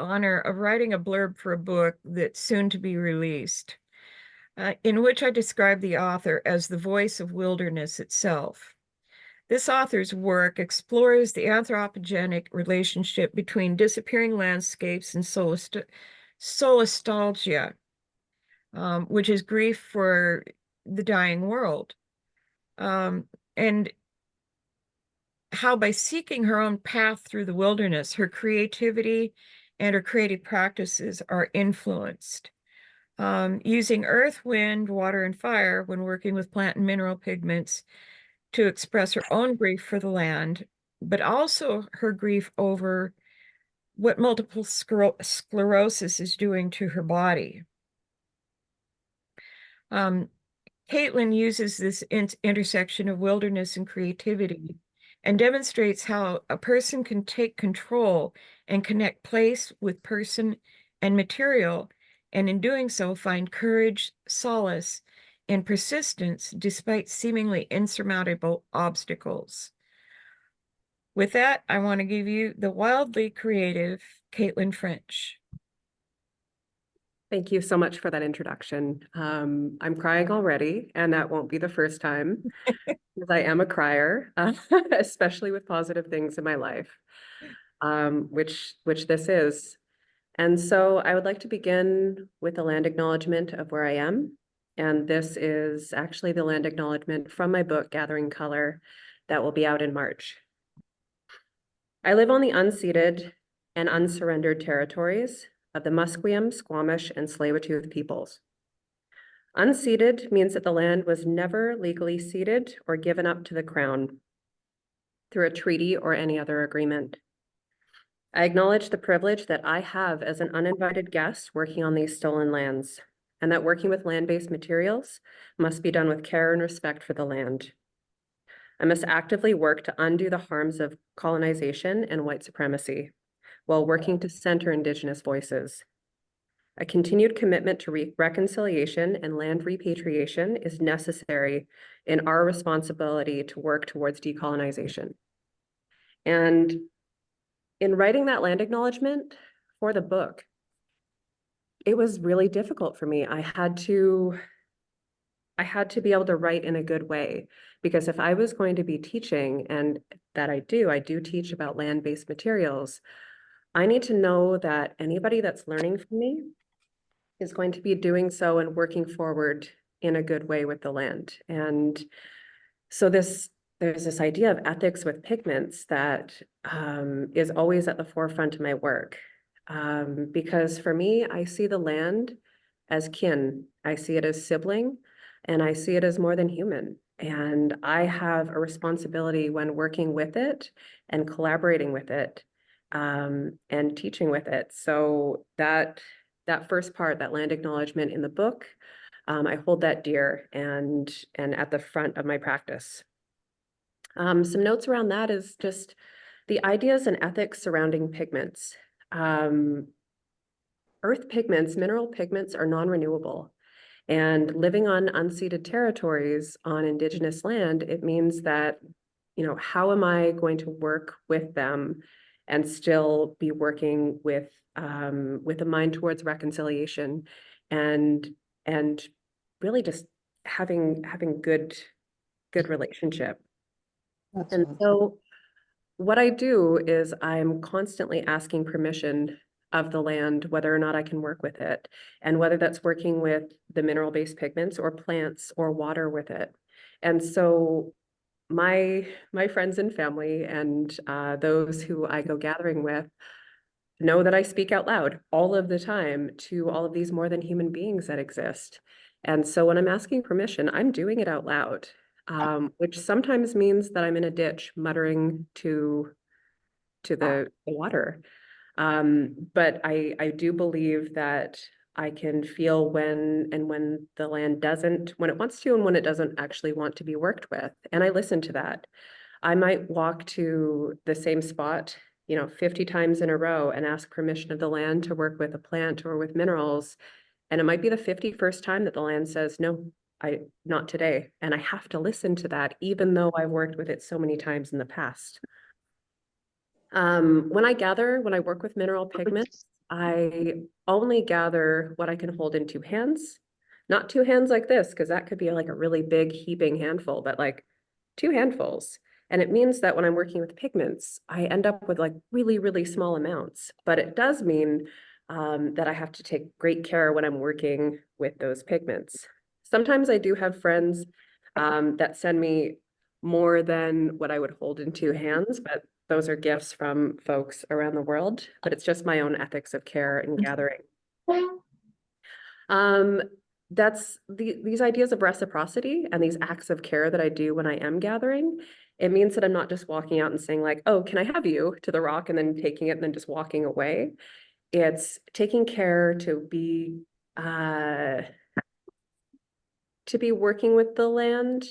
honor of writing a blurb for a book that's soon to be released, in which I describe the author as the voice of wilderness itself. This author's work explores the anthropogenic relationship between disappearing landscapes and solastalgia, which is grief for the dying world. And how by seeking her own path through the wilderness, her creativity and her creative practices are influenced. Using earth, wind, water, and fire when working with plant and mineral pigments to express her own grief for the land, but also her grief over what multiple sclerosis is doing to her body. Caitlin uses this intersection of wilderness and creativity and demonstrates how a person can take control and connect place with person and material, and in doing so find courage, solace, and persistence despite seemingly insurmountable obstacles. With that, I want to give you the wildly creative Caitlin French. Thank you so much for that introduction. I'm crying already, and that won't be the first time, because I am a crier, especially with positive things in my life, which this is. And so I would like to begin with a land acknowledgement of where I am. And this is actually the land acknowledgement from my book, Gathering Color, that will be out in March. I live on the unceded and unsurrendered territories of the Musqueam, Squamish, and Tsleil-Waututh peoples. Unceded means that the land was never legally ceded or given up to the Crown through a treaty or any other agreement. I acknowledge the privilege that I have as an uninvited guest working on these stolen lands, and that working with land-based materials must be done with care and respect for the land. I must actively work to undo the harms of colonization and white supremacy, while working to center Indigenous voices. A continued commitment to reconciliation and land repatriation is necessary in our responsibility to work towards decolonization. And in writing that land acknowledgement for the book, it was really difficult for me. I had to be able to write in a good way, because if I was going to be teaching, and that I do teach about land-based materials, I need to know that anybody that's learning from me is going to be doing so and working forward in a good way with the land. And so there's this idea of ethics with pigments that is always at the forefront of my work. Because for me, I see the land as kin. I see it as sibling, and I see it as more than human. And I have a responsibility when working with it and collaborating with it, and teaching with it. So that first part, that land acknowledgement in the book, I hold that dear and at the front of my practice. Some notes around that is just the ideas and ethics surrounding pigments. Earth pigments, mineral pigments, are non-renewable. And living on unceded territories on Indigenous land, it means that, how am I going to work with them and still be working with a mind towards reconciliation and really just having good relationship. And so what I do is I'm constantly asking permission of the land, whether or not I can work with it, and whether that's working with the mineral-based pigments or plants or water with it. And so my friends and family and those who I go gathering with know that I speak out loud all of the time to all of these more than human beings that exist. And so when I'm asking permission, I'm doing it out loud, which sometimes means that I'm in a ditch muttering to the water. But I do believe that I can feel when the land doesn't, when it wants to and when it doesn't actually want to be worked with. And I listen to that. I might walk to the same spot 50 times in a row and ask permission of the land to work with a plant or with minerals. And it might be the 51st time that the land says, no, not today. And I have to listen to that, even though I've worked with it so many times in the past. When I work with mineral pigments, I only gather what I can hold in two hands, not two hands like this, because that could be like a really big heaping handful, but like two handfuls. And it means that when I'm working with pigments, I end up with like really, really small amounts. But it does mean that I have to take great care when I'm working with those pigments. Sometimes I do have friends that send me more than what I would hold in two hands, but those are gifts from folks around the world. But it's just my own ethics of care and gathering. Um, that's these ideas of reciprocity and these acts of care that I do when I am gathering. It means that I'm not just walking out and saying like, oh, can I have you to the rock and then taking it and then just walking away. It's taking care uh, to be working with the land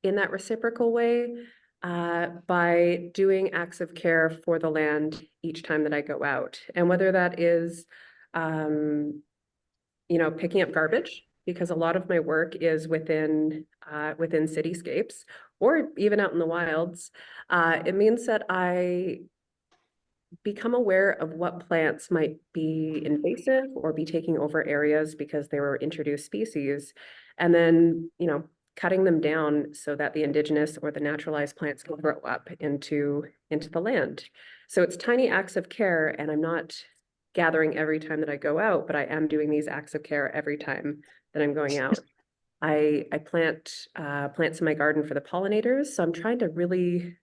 in that reciprocal way by doing acts of care for the land each time that I go out. And whether that is picking up garbage, because a lot of my work is within cityscapes or even out in the wilds. It means that I become aware of what plants might be invasive or be taking over areas because they were introduced species, and then, cutting them down so that the indigenous or the naturalized plants can grow up into the land. So it's tiny acts of care, and I'm not gathering every time that I go out, but I am doing these acts of care every time that I'm going out. I plant plants in my garden for the pollinators, so I'm trying to really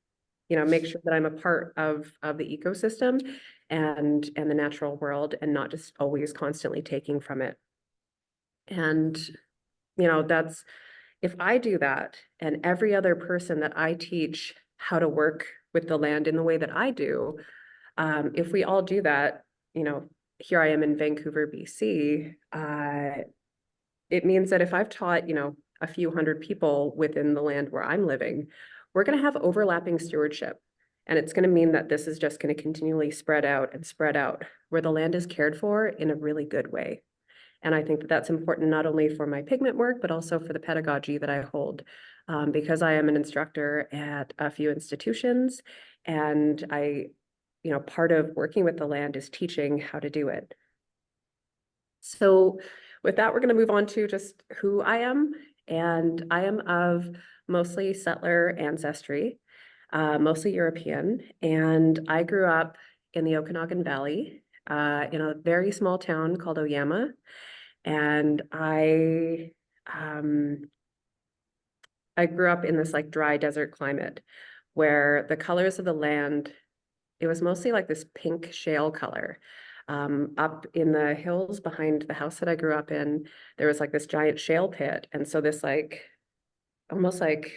make sure that I'm a part of the ecosystem and the natural world, and not just always constantly taking from it. And that's, if I do that, and every other person that I teach how to work with the land in the way that I do, if we all do that, here I am in Vancouver, BC, it means that if I've taught, a few hundred people within the land where I'm living, we're going to have overlapping stewardship. And it's going to mean that this is just going to continually spread out and spread out, where the land is cared for in a really good way. And I think that that's important not only for my pigment work, but also for the pedagogy that I hold, because I am an instructor at a few institutions, and part of working with the land is teaching how to do it. So with that, we're going to move on to just who I am. And I am of mostly settler ancestry, mostly European. And I grew up in the Okanagan Valley, in a very small town called Oyama. And I grew up in this like dry desert climate where the colors of the land, it was mostly like this pink shale color. Up in the hills behind the house that I grew up in, there was like this giant shale pit. And so this like almost like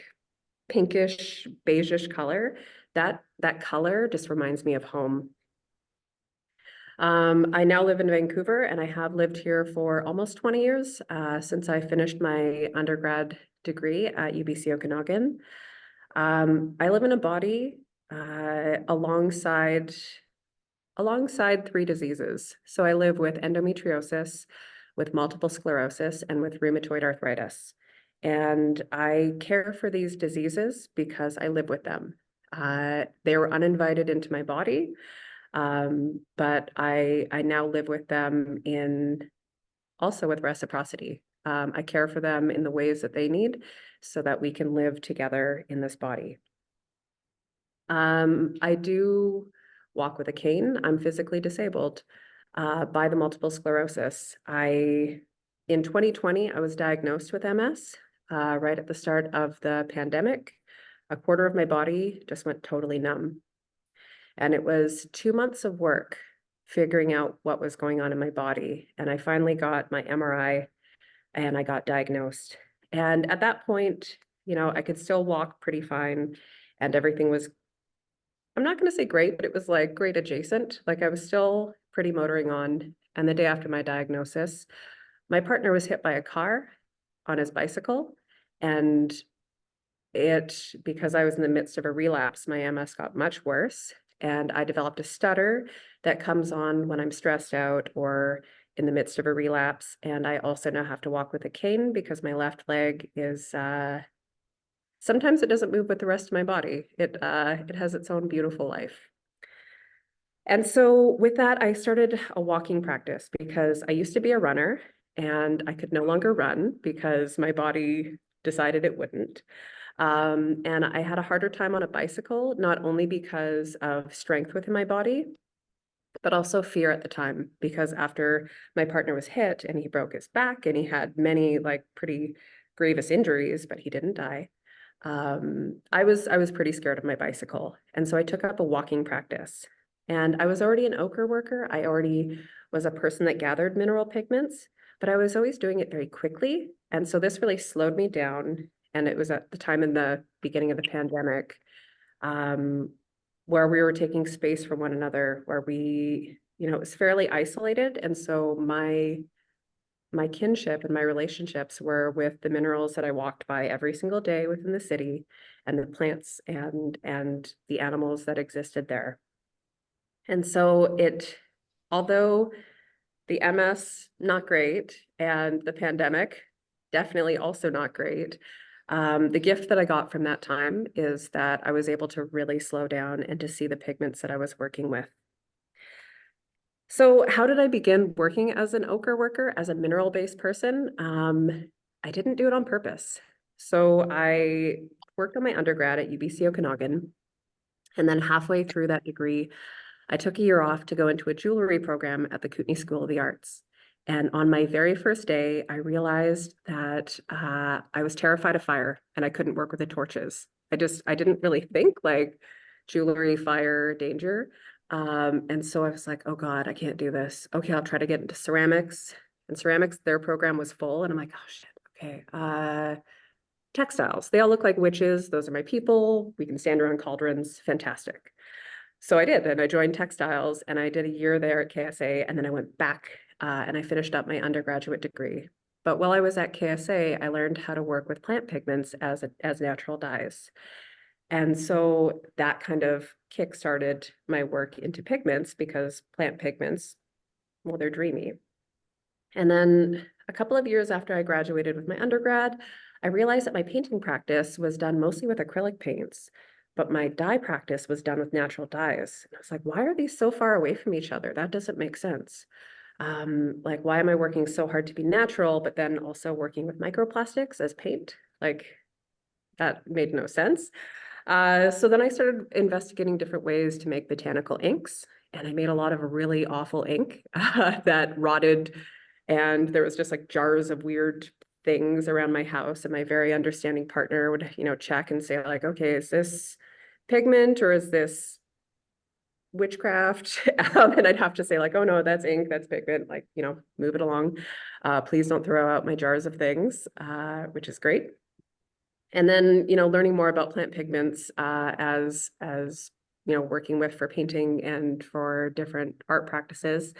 pinkish, beigeish color, that color just reminds me of home. I now live in Vancouver, and I have lived here for almost 20 years, since I finished my undergrad degree at UBC Okanagan. I live in a body alongside three diseases. So I live with endometriosis, with multiple sclerosis, and with rheumatoid arthritis. And I care for these diseases because I live with them. They were uninvited into my body, but I now live with them also with reciprocity. I care for them in the ways that they need so that we can live together in this body. I do walk with a cane. I'm physically disabled by the multiple sclerosis. In 2020, I was diagnosed with MS right at the start of the pandemic. A quarter of my body just went totally numb. And it was 2 months of work figuring out what was going on in my body. And I finally got my MRI and I got diagnosed. And at that point, I could still walk pretty fine, and everything was, I'm not going to say great, but it was like great adjacent. Like I was still pretty motoring on. And the day after my diagnosis, my partner was hit by a car on his bicycle. And because I was in the midst of a relapse, my MS got much worse. And I developed a stutter that comes on when I'm stressed out or in the midst of a relapse. And I also now have to walk with a cane because my left leg is, sometimes it doesn't move with the rest of my body. It has its own beautiful life. And so with that, I started a walking practice because I used to be a runner and I could no longer run because my body decided it wouldn't. And I had a harder time on a bicycle, not only because of strength within my body, but also fear at the time. Because after my partner was hit and he broke his back and he had many like pretty grievous injuries, but he didn't die. I was pretty scared of my bicycle. And so I took up a walking practice. And I was already an ochre worker. I already was a person that gathered mineral pigments, but I was always doing it very quickly. And so this really slowed me down. And it was at the time in the beginning of the pandemic, um, where we were taking space from one another, where it was fairly isolated. And so my kinship and my relationships were with the minerals that I walked by every single day within the city and the plants and the animals that existed there. And so although the MS, not great, and the pandemic, definitely also not great. The gift that I got from that time is that I was able to really slow down and to see the pigments that I was working with. So how did I begin working as an ochre worker, as a mineral-based person? I didn't do it on purpose. So I worked on my undergrad at UBC Okanagan, and then halfway through that degree, I took a year off to go into a jewelry program at the Kootenai School of the Arts. And on my very first day, I realized that I was terrified of fire and I couldn't work with the torches. I didn't really think like jewelry, fire, danger. And so I was like, oh God, I can't do this. Okay, I'll try to get into ceramics. And ceramics, their program was full. And I'm like, oh shit, okay. Textiles, they all look like witches. Those are my people. We can stand around cauldrons. Fantastic. So I did, and I joined textiles and I did a year there at KSA, and then I went back and I finished up my undergraduate degree. But while I was at KSA, I learned how to work with plant pigments as natural dyes. And so that kind of kick-started my work into pigments because plant pigments, well, they're dreamy. And then a couple of years after I graduated with my undergrad, I realized that my painting practice was done mostly with acrylic paints, but my dye practice was done with natural dyes. And I was like, why are these so far away from each other? That doesn't make sense. Like, why am I working so hard to be natural, but then also working with microplastics as paint? Like, that made no sense. So then I started investigating different ways to make botanical inks, and I made a lot of really awful ink that rotted, and there was just like jars of weird things around my house, and my very understanding partner would, check and say like, okay, is this pigment or is this witchcraft? And I'd have to say like, oh no, that's ink, that's pigment, like, move it along. Please don't throw out my jars of things, which is great. And then, learning more about plant pigments as working with for painting and for different art practices.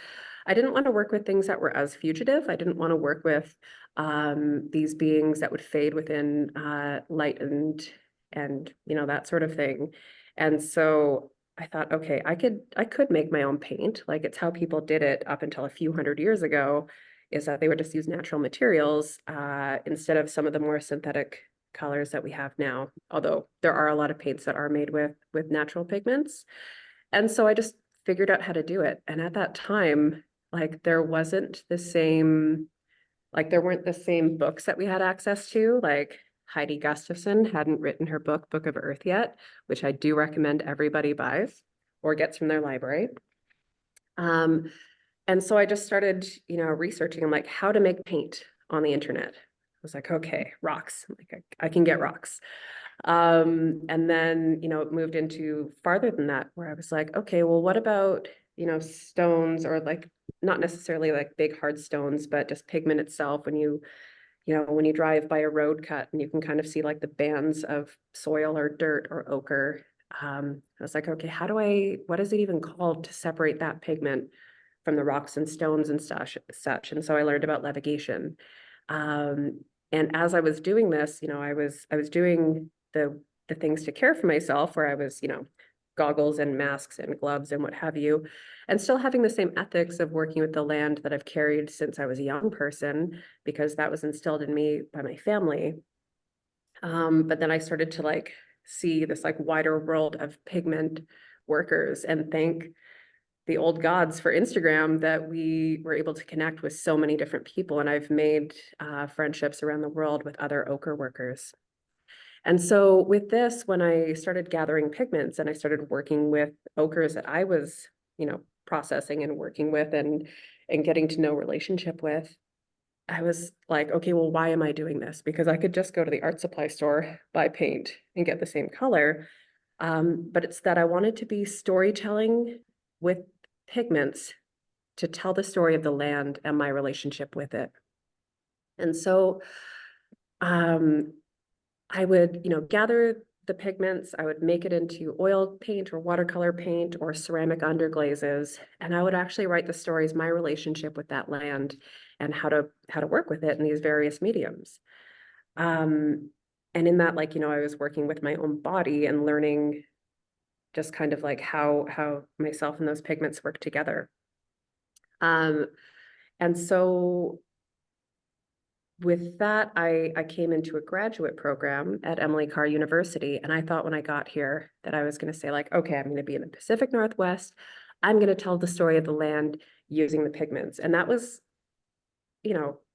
I didn't want to work with things that were as fugitive. I didn't want to work with these beings that would fade within light and that sort of thing. And so I thought, okay, I could make my own paint. Like it's how people did it up until a few hundred years ago, is that they would just use natural materials instead of some of the more synthetic colors that we have now, although there are a lot of paints that are made with natural pigments. And so I just figured out how to do it. And at that time, like there wasn't the same, like there weren't the same books that we had access to. Like Heidi Gustafson hadn't written her Book of Earth yet, which I do recommend everybody buys or gets from their library. And so I just started, researching like how to make paint on the internet. I was like, okay, rocks. Like I can get rocks. And then, it moved into farther than that, where I was like, okay, well, what about, stones or like not necessarily like big hard stones, but just pigment itself when you drive by a road cut and you can kind of see like the bands of soil or dirt or ochre. I was like, okay, what is it even called to separate that pigment from the rocks and stones and such. And so I learned about levigation. And as I was doing this, I was doing the things to care for myself, where I was, goggles and masks and gloves and what have you, and still having the same ethics of working with the land that I've carried since I was a young person, because that was instilled in me by my family. But then I started to like see this like wider world of pigment workers and think, the old gods for Instagram that we were able to connect with so many different people. And I've made friendships around the world with other ochre workers. And so with this, when I started gathering pigments and I started working with ochres that I was, processing and working with and getting to know relationship with, I was like, okay, well, why am I doing this? Because I could just go to the art supply store, buy paint, and get the same color. But it's that I wanted to be storytelling with pigments to tell the story of the land and my relationship with it. And so um, I would, gather the pigments, I would make it into oil paint or watercolor paint or ceramic underglazes, and I would actually write the stories, my relationship with that land and how to work with it in these various mediums. Um, and in that, I was working with my own body and learning just kind of like how myself and those pigments work together. Um, and so with that, I came into a graduate program at Emily Carr University, and I thought when I got here that I was going to say like, okay, I'm going to be in the Pacific Northwest. I'm going to tell the story of the land using the pigments. And that was,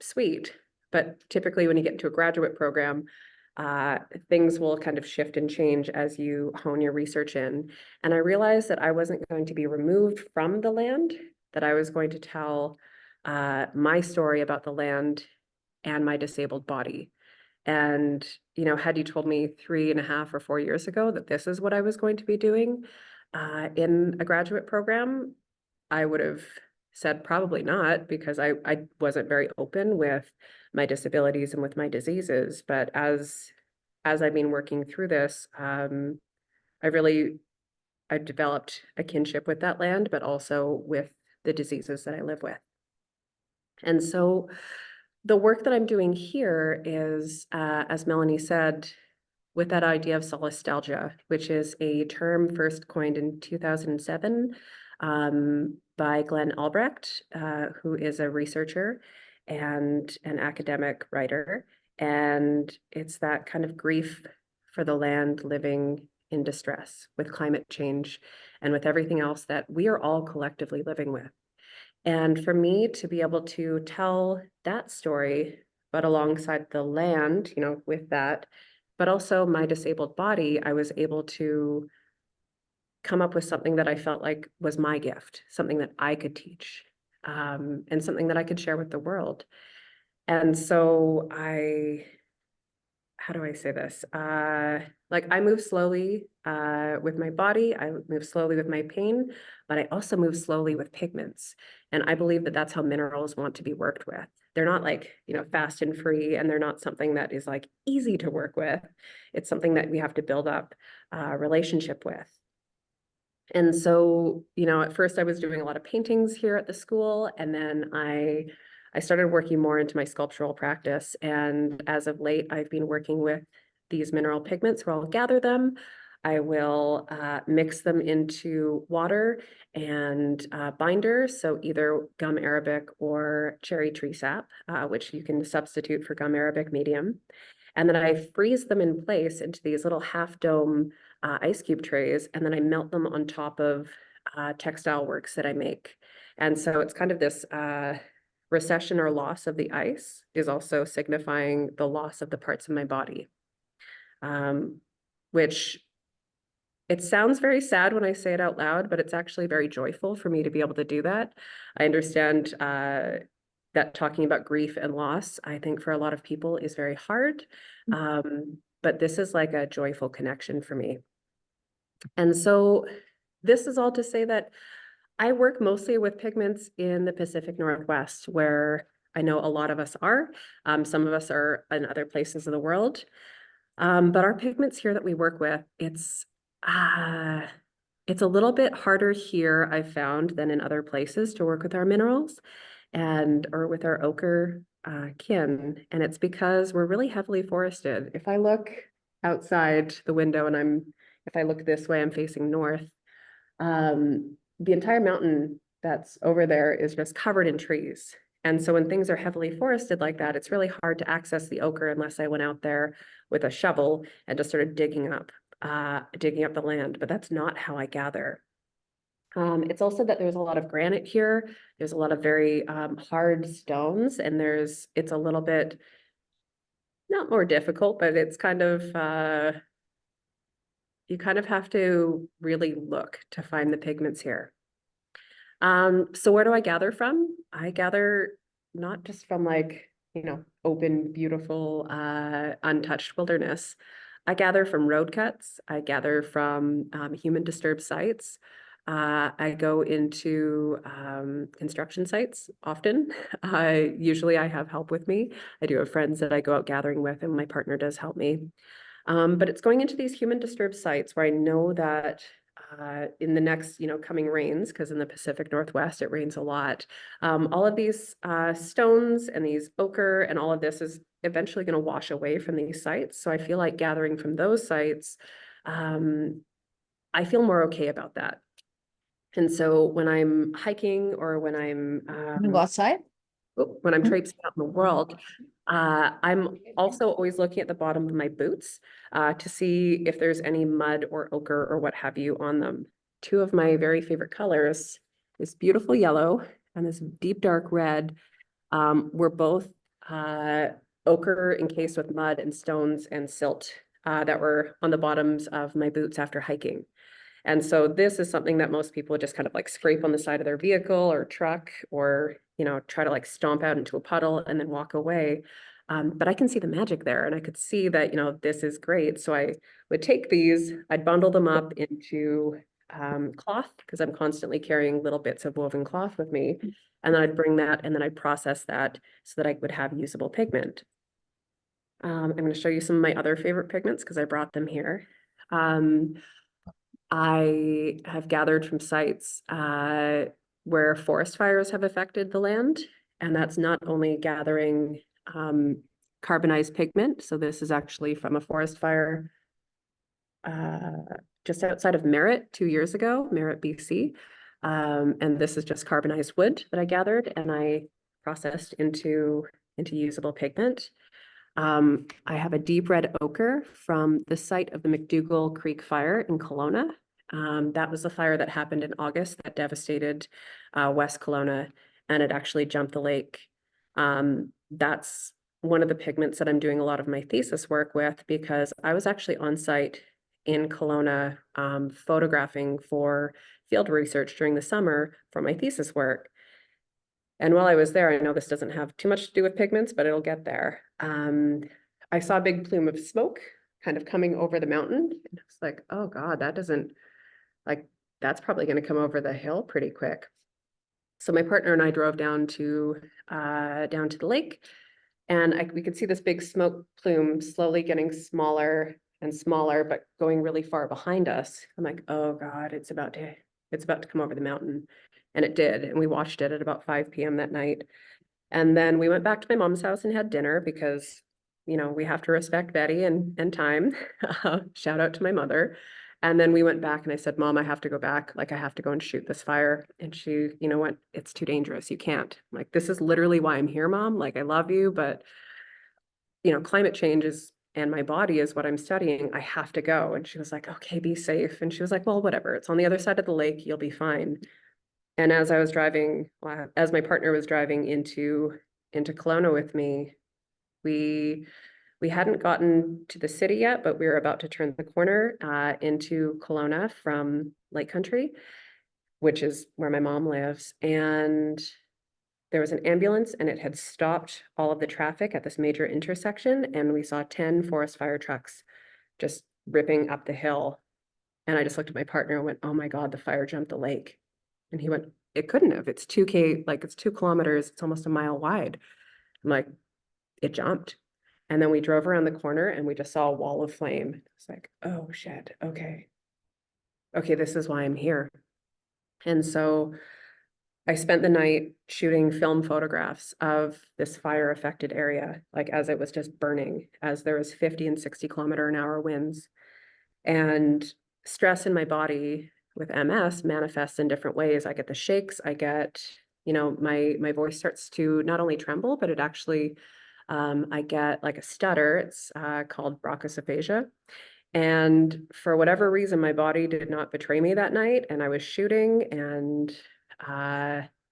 sweet. But typically when you get into a graduate program, things will kind of shift and change as you hone your research in. And I realized that I wasn't going to be removed from the land, that I was going to tell my story about the land and my disabled body. And, had you told me 3.5 or 4 years ago that this is what I was going to be doing in a graduate program, I would have said probably not, because I wasn't very open with my disabilities and with my diseases. But as I've been working through this, I've developed a kinship with that land, but also with the diseases that I live with. And so the work that I'm doing here is, as Melanie said, with that idea of solastalgia, which is a term first coined in 2007 by Glenn Albrecht, who is a researcher and an academic writer. And it's that kind of grief for the land living in distress with climate change and with everything else that we are all collectively living with. And for me to be able to tell that story, but alongside the land, with that, but also my disabled body, I was able to come up with something that I felt like was my gift, something that I could teach, and something that I could share with the world. And so how do I say this? Like I move slowly with my body, I move slowly with my pain, but I also move slowly with pigments. And I believe that that's how minerals want to be worked with. They're not like, fast and free, and they're not something that is like easy to work with. It's something that we have to build up a relationship with. And so, at first I was doing a lot of paintings here at the school, and then I started working more into my sculptural practice. And as of late, I've been working with these mineral pigments where I'll gather them. I will mix them into water and binder, so either gum arabic or cherry tree sap, which you can substitute for gum arabic medium. And then I freeze them in place into these little half dome ice cube trays, and then I melt them on top of textile works that I make. And so it's kind of this recession or loss of the ice is also signifying the loss of the parts of my body, which it sounds very sad when I say it out loud, but it's actually very joyful for me to be able to do that. I understand that talking about grief and loss, I think for a lot of people is very hard. But this is like a joyful connection for me. And so this is all to say that I work mostly with pigments in the Pacific Northwest, where I know a lot of us are. Some of us are in other places of the world. But our pigments here that we work with, it's a little bit harder here, I've found, than in other places to work with our minerals or with our ochre kin. And it's because we're really heavily forested. If I look outside the window and if I look this way, I'm facing north. The entire mountain that's over there is just covered in trees. And so when things are heavily forested like that, it's really hard to access the ochre unless I went out there with a shovel and just started digging up the land. But that's not how I gather. It's also that there's a lot of granite here. There's a lot of very hard stones, and it's a little bit, not more difficult, but it's kind of, you kind of have to really look to find the pigments here. So where do I gather from? I gather not just from like, open, beautiful, untouched wilderness. I gather from road cuts. I gather from human disturbed sites. I go into construction sites often. Usually I have help with me. I do have friends that I go out gathering with, and my partner does help me. But it's going into these human disturbed sites where I know that in the next, coming rains, because in the Pacific Northwest, it rains a lot. All of these stones and these ochre and all of this is eventually going to wash away from these sites. So I feel like gathering from those sites, I feel more okay about that. And so when I'm hiking or when You go outside? when I'm traipsing out in the world, I'm also always looking at the bottom of my boots to see if there's any mud or ochre or what have you on them. Two of my very favorite colors, this beautiful yellow and this deep dark red, were both ochre encased with mud and stones and silt that were on the bottoms of my boots after hiking. And so this is something that most people just kind of like scrape on the side of their vehicle or truck, or, try to like stomp out into a puddle and then walk away. But I can see the magic there, and I could see that, this is great. So I would take these, I'd bundle them up into cloth, because I'm constantly carrying little bits of woven cloth with me. And then I'd bring that and then I'd process that so that I would have usable pigment. I'm going to show you some of my other favorite pigments because I brought them here. I have gathered from sites where forest fires have affected the land, and that's not only gathering carbonized pigment. So this is actually from a forest fire just outside of Merritt 2 years ago, Merritt, BC. And this is just carbonized wood that I gathered and I processed into usable pigment. I have a deep red ochre from the site of the McDougall Creek fire in Kelowna. That was the fire that happened in August that devastated West Kelowna, and it actually jumped the lake. That's one of the pigments that I'm doing a lot of my thesis work with, because I was actually on site in Kelowna photographing for field research during the summer for my thesis work. And while I was there, I know this doesn't have too much to do with pigments, but it'll get there. I saw a big plume of smoke kind of coming over the mountain. And I was like, oh God, that doesn't, like, that's probably going to come over the hill pretty quick. So my partner and I drove down to the lake, and we could see this big smoke plume slowly getting smaller and smaller, but going really far behind us. I'm like, oh God, it's about to come over the mountain. And it did. And we watched it at about 5 p.m. that night. And then we went back to my mom's house and had dinner because, we have to respect Betty and time. Shout out to my mother. And then we went back and I said, Mom, I have to go back. Like, I have to go and shoot this fire. And she, what? It's too dangerous. You can't. I'm like, this is literally why I'm here, Mom. Like, I love you, but, climate change is, and my body is what I'm studying. I have to go. And she was like, okay, be safe. And she was like, well, whatever. It's on the other side of the lake. You'll be fine. And as I was driving, as my partner was driving into Kelowna with me, we hadn't gotten to the city yet, but we were about to turn the corner into Kelowna from Lake Country, which is where my mom lives. And there was an ambulance and it had stopped all of the traffic at this major intersection. And we saw 10 forest fire trucks just ripping up the hill. And I just looked at my partner and went, oh my God, the fire jumped the lake. And he went, it couldn't have. It's 2K, like it's 2 kilometers. It's almost a mile wide. I'm like, it jumped. And then we drove around the corner and we just saw a wall of flame. It's like, oh shit. Okay. Okay, this is why I'm here. And so I spent the night shooting film photographs of this fire affected area, like as it was just burning, as there was 50 and 60-kilometer-an-hour winds. And stress in my body with MS manifests in different ways. I get the shakes, I get, my voice starts to not only tremble, but it actually, I get like a stutter. It's called bronchosphagia. And for whatever reason, my body did not betray me that night. And I was shooting and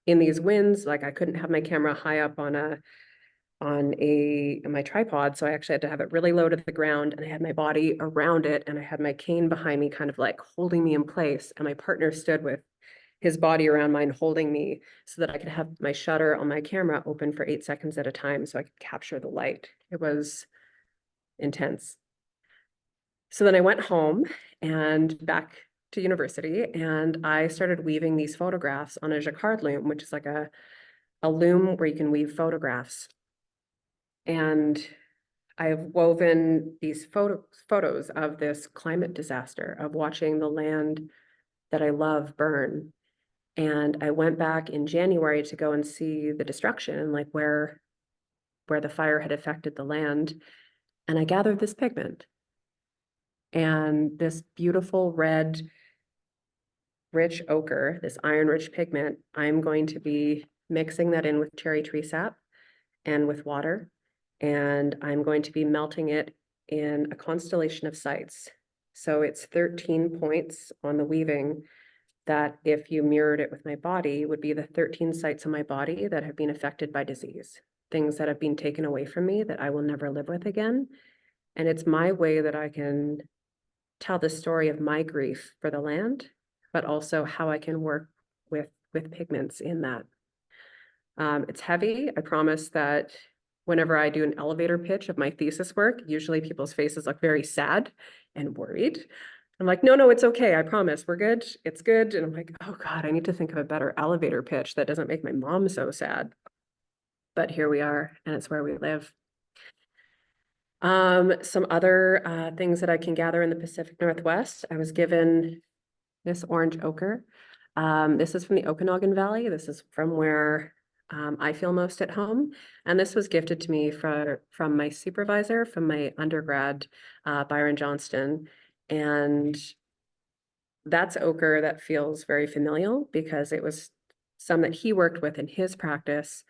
in these winds, like I couldn't have my camera high up on my tripod. So I actually had to have it really low to the ground and I had my body around it and I had my cane behind me, kind of like holding me in place. And my partner stood with his body around mine, holding me so that I could have my shutter on my camera open for 8 seconds at a time so I could capture the light. It was intense. So then I went home and back to university and I started weaving these photographs on a jacquard loom, which is like a loom where you can weave photographs. And I've woven these photos of this climate disaster, of watching the land that I love burn. And I went back in January to go and see the destruction and like where the fire had affected the land. And I gathered this pigment and this beautiful red, rich ochre, this iron-rich pigment. I'm going to be mixing that in with cherry tree sap and with water. And I'm going to be melting it in a constellation of sites. So it's 13 points on the weaving that if you mirrored it with my body would be the 13 sites on my body that have been affected by disease, things that have been taken away from me that I will never live with again. And it's my way that I can tell the story of my grief for the land, but also how I can work with pigments in that. It's heavy. I promise that whenever I do an elevator pitch of my thesis work, usually people's faces look very sad and worried. I'm like, no, it's okay. I promise we're good. It's good. And I'm like, oh God, I need to think of a better elevator pitch that doesn't make my mom so sad. But here we are, and it's where we live. Some other things that I can gather in the Pacific Northwest. I was given this orange ochre. This is from the Okanagan Valley. This is from where I feel most at home. And this was gifted to me from my supervisor, from my undergrad, Byron Johnston. And that's ochre that feels very familial because it was some that he worked with in his practice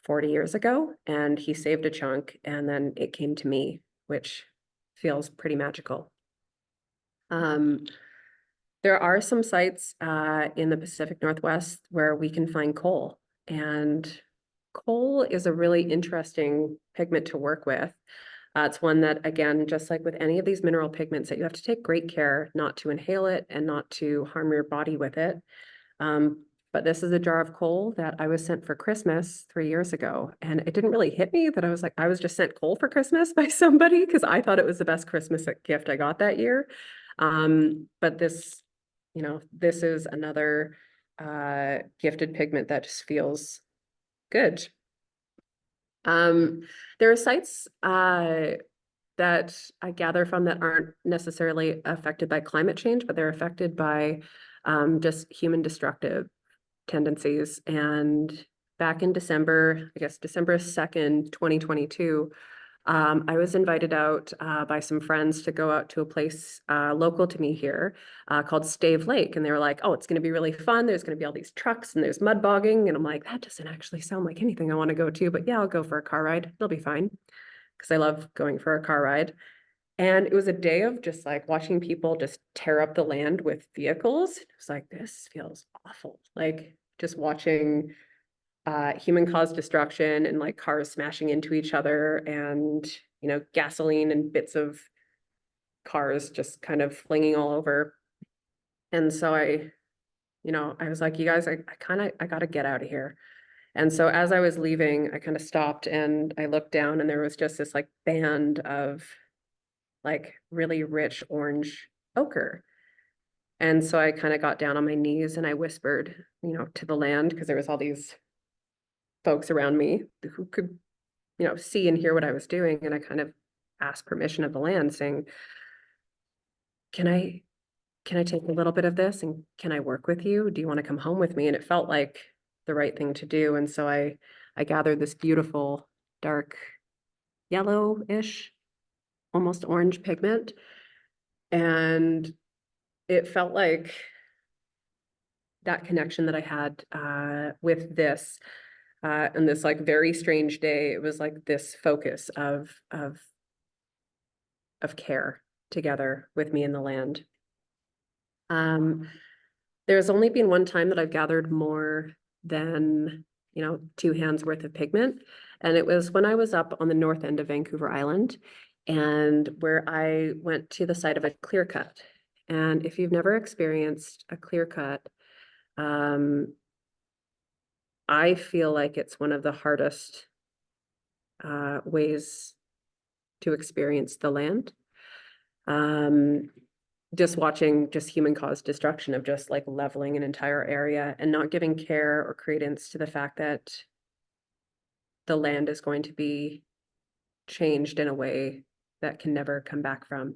40 years ago, and he saved a chunk, and then it came to me, which feels pretty magical. There are some sites in the Pacific Northwest where we can find coal, and coal is a really interesting pigment to work with. It's one that, again, just like with any of these mineral pigments, that you have to take great care not to inhale it and not to harm your body with it. But this is a jar of coal that I was sent for Christmas 3 years ago. And it didn't really hit me that I was like, I was just sent coal for Christmas by somebody because I thought it was the best Christmas gift I got that year. But this, this is another gifted pigment that just feels good. There are sites that I gather from that aren't necessarily affected by climate change, but they're affected by just human destructive tendencies. And back in December, I guess December 2nd, 2022, I was invited out by some friends to go out to a place local to me here called Stave Lake. And they were like, oh, it's going to be really fun. There's going to be all these trucks and there's mud bogging. And I'm like, that doesn't actually sound like anything I want to go to, but yeah, I'll go for a car ride. It'll be fine because I love going for a car ride. And it was a day of just like watching people just tear up the land with vehicles. It was like, this feels awful. Like just watching human caused destruction and like cars smashing into each other and, gasoline and bits of cars just kind of flinging all over. And so I was like, you guys, I got to get out of here. And so as I was leaving, I kind of stopped and I looked down and there was just this like band of like really rich orange ochre. And so I kind of got down on my knees and I whispered, to the land because there was all these folks around me who could, see and hear what I was doing. And I kind of asked permission of the land saying, can I take a little bit of this and can I work with you? Do you want to come home with me? And it felt like the right thing to do. And so I gathered this beautiful dark yellow-ish, almost orange pigment. And it felt like that connection that I had with this and this like very strange day. It was like this focus of care together with me in the land. There's only been one time that I've gathered more than, 2 hands worth of pigment. And it was when I was up on the north end of Vancouver Island and where I went to the site of a clear cut. And if you've never experienced a clear cut, I feel like it's one of the hardest ways to experience the land. Just watching just human caused destruction of just like leveling an entire area and not giving care or credence to the fact that the land is going to be changed in a way that can never come back from.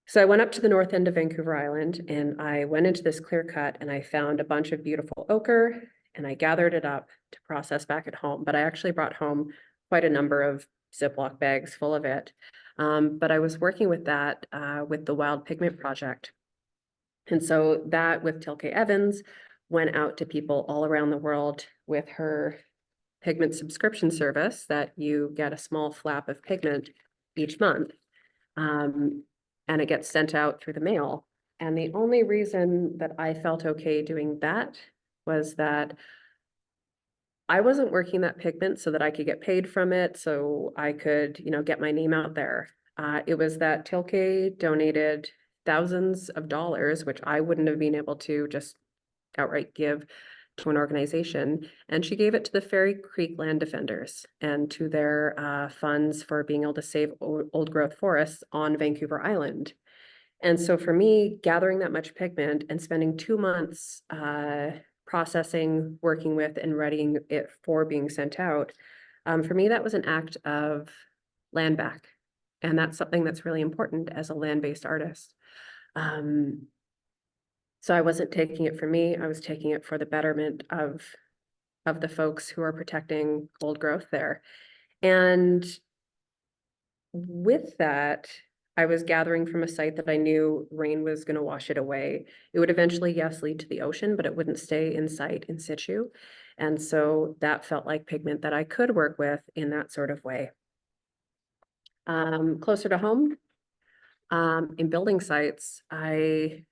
So I went up to the north end of Vancouver Island and I went into this clear cut and I found a bunch of beautiful ochre and I gathered it up to process back at home. But I actually brought home quite a number of Ziploc bags full of it. But I was working with that with the Wild Pigment Project. And so that with Tilke Evans went out to people all around the world with her pigment subscription service that you get a small flap of pigment each month. And it gets sent out through the mail. And the only reason that I felt okay doing that was that I wasn't working that pigment so that I could get paid from it, so I could, get my name out there. It was that Tilke donated thousands of dollars, which I wouldn't have been able to just outright give to an organization. And she gave it to the Fairy Creek Land Defenders and to their funds for being able to save old growth forests on Vancouver Island. And so for me, gathering that much pigment and spending 2 months processing, working with, and readying it for being sent out, for me, that was an act of land back. And that's something that's really important as a land-based artist. So I wasn't taking it for me, I was taking it for the betterment of the folks who are protecting old growth there. And with that, I was gathering from a site that I knew rain was going to wash it away. It would eventually, yes, lead to the ocean, but it wouldn't stay in sight in situ. And so that felt like pigment that I could work with in that sort of way. Closer to home, in building sites, I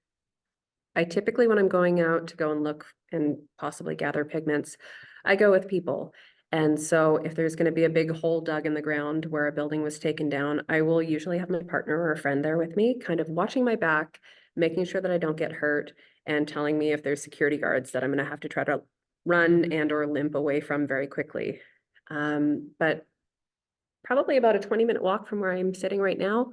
typically, when I'm going out to go and look and possibly gather pigments, I go with people. And so if there's going to be a big hole dug in the ground where a building was taken down, I will usually have my partner or a friend there with me, kind of watching my back, making sure that I don't get hurt, and telling me if there's security guards that I'm going to have to try to run and or limp away from very quickly. But probably about a 20-minute walk from where I'm sitting right now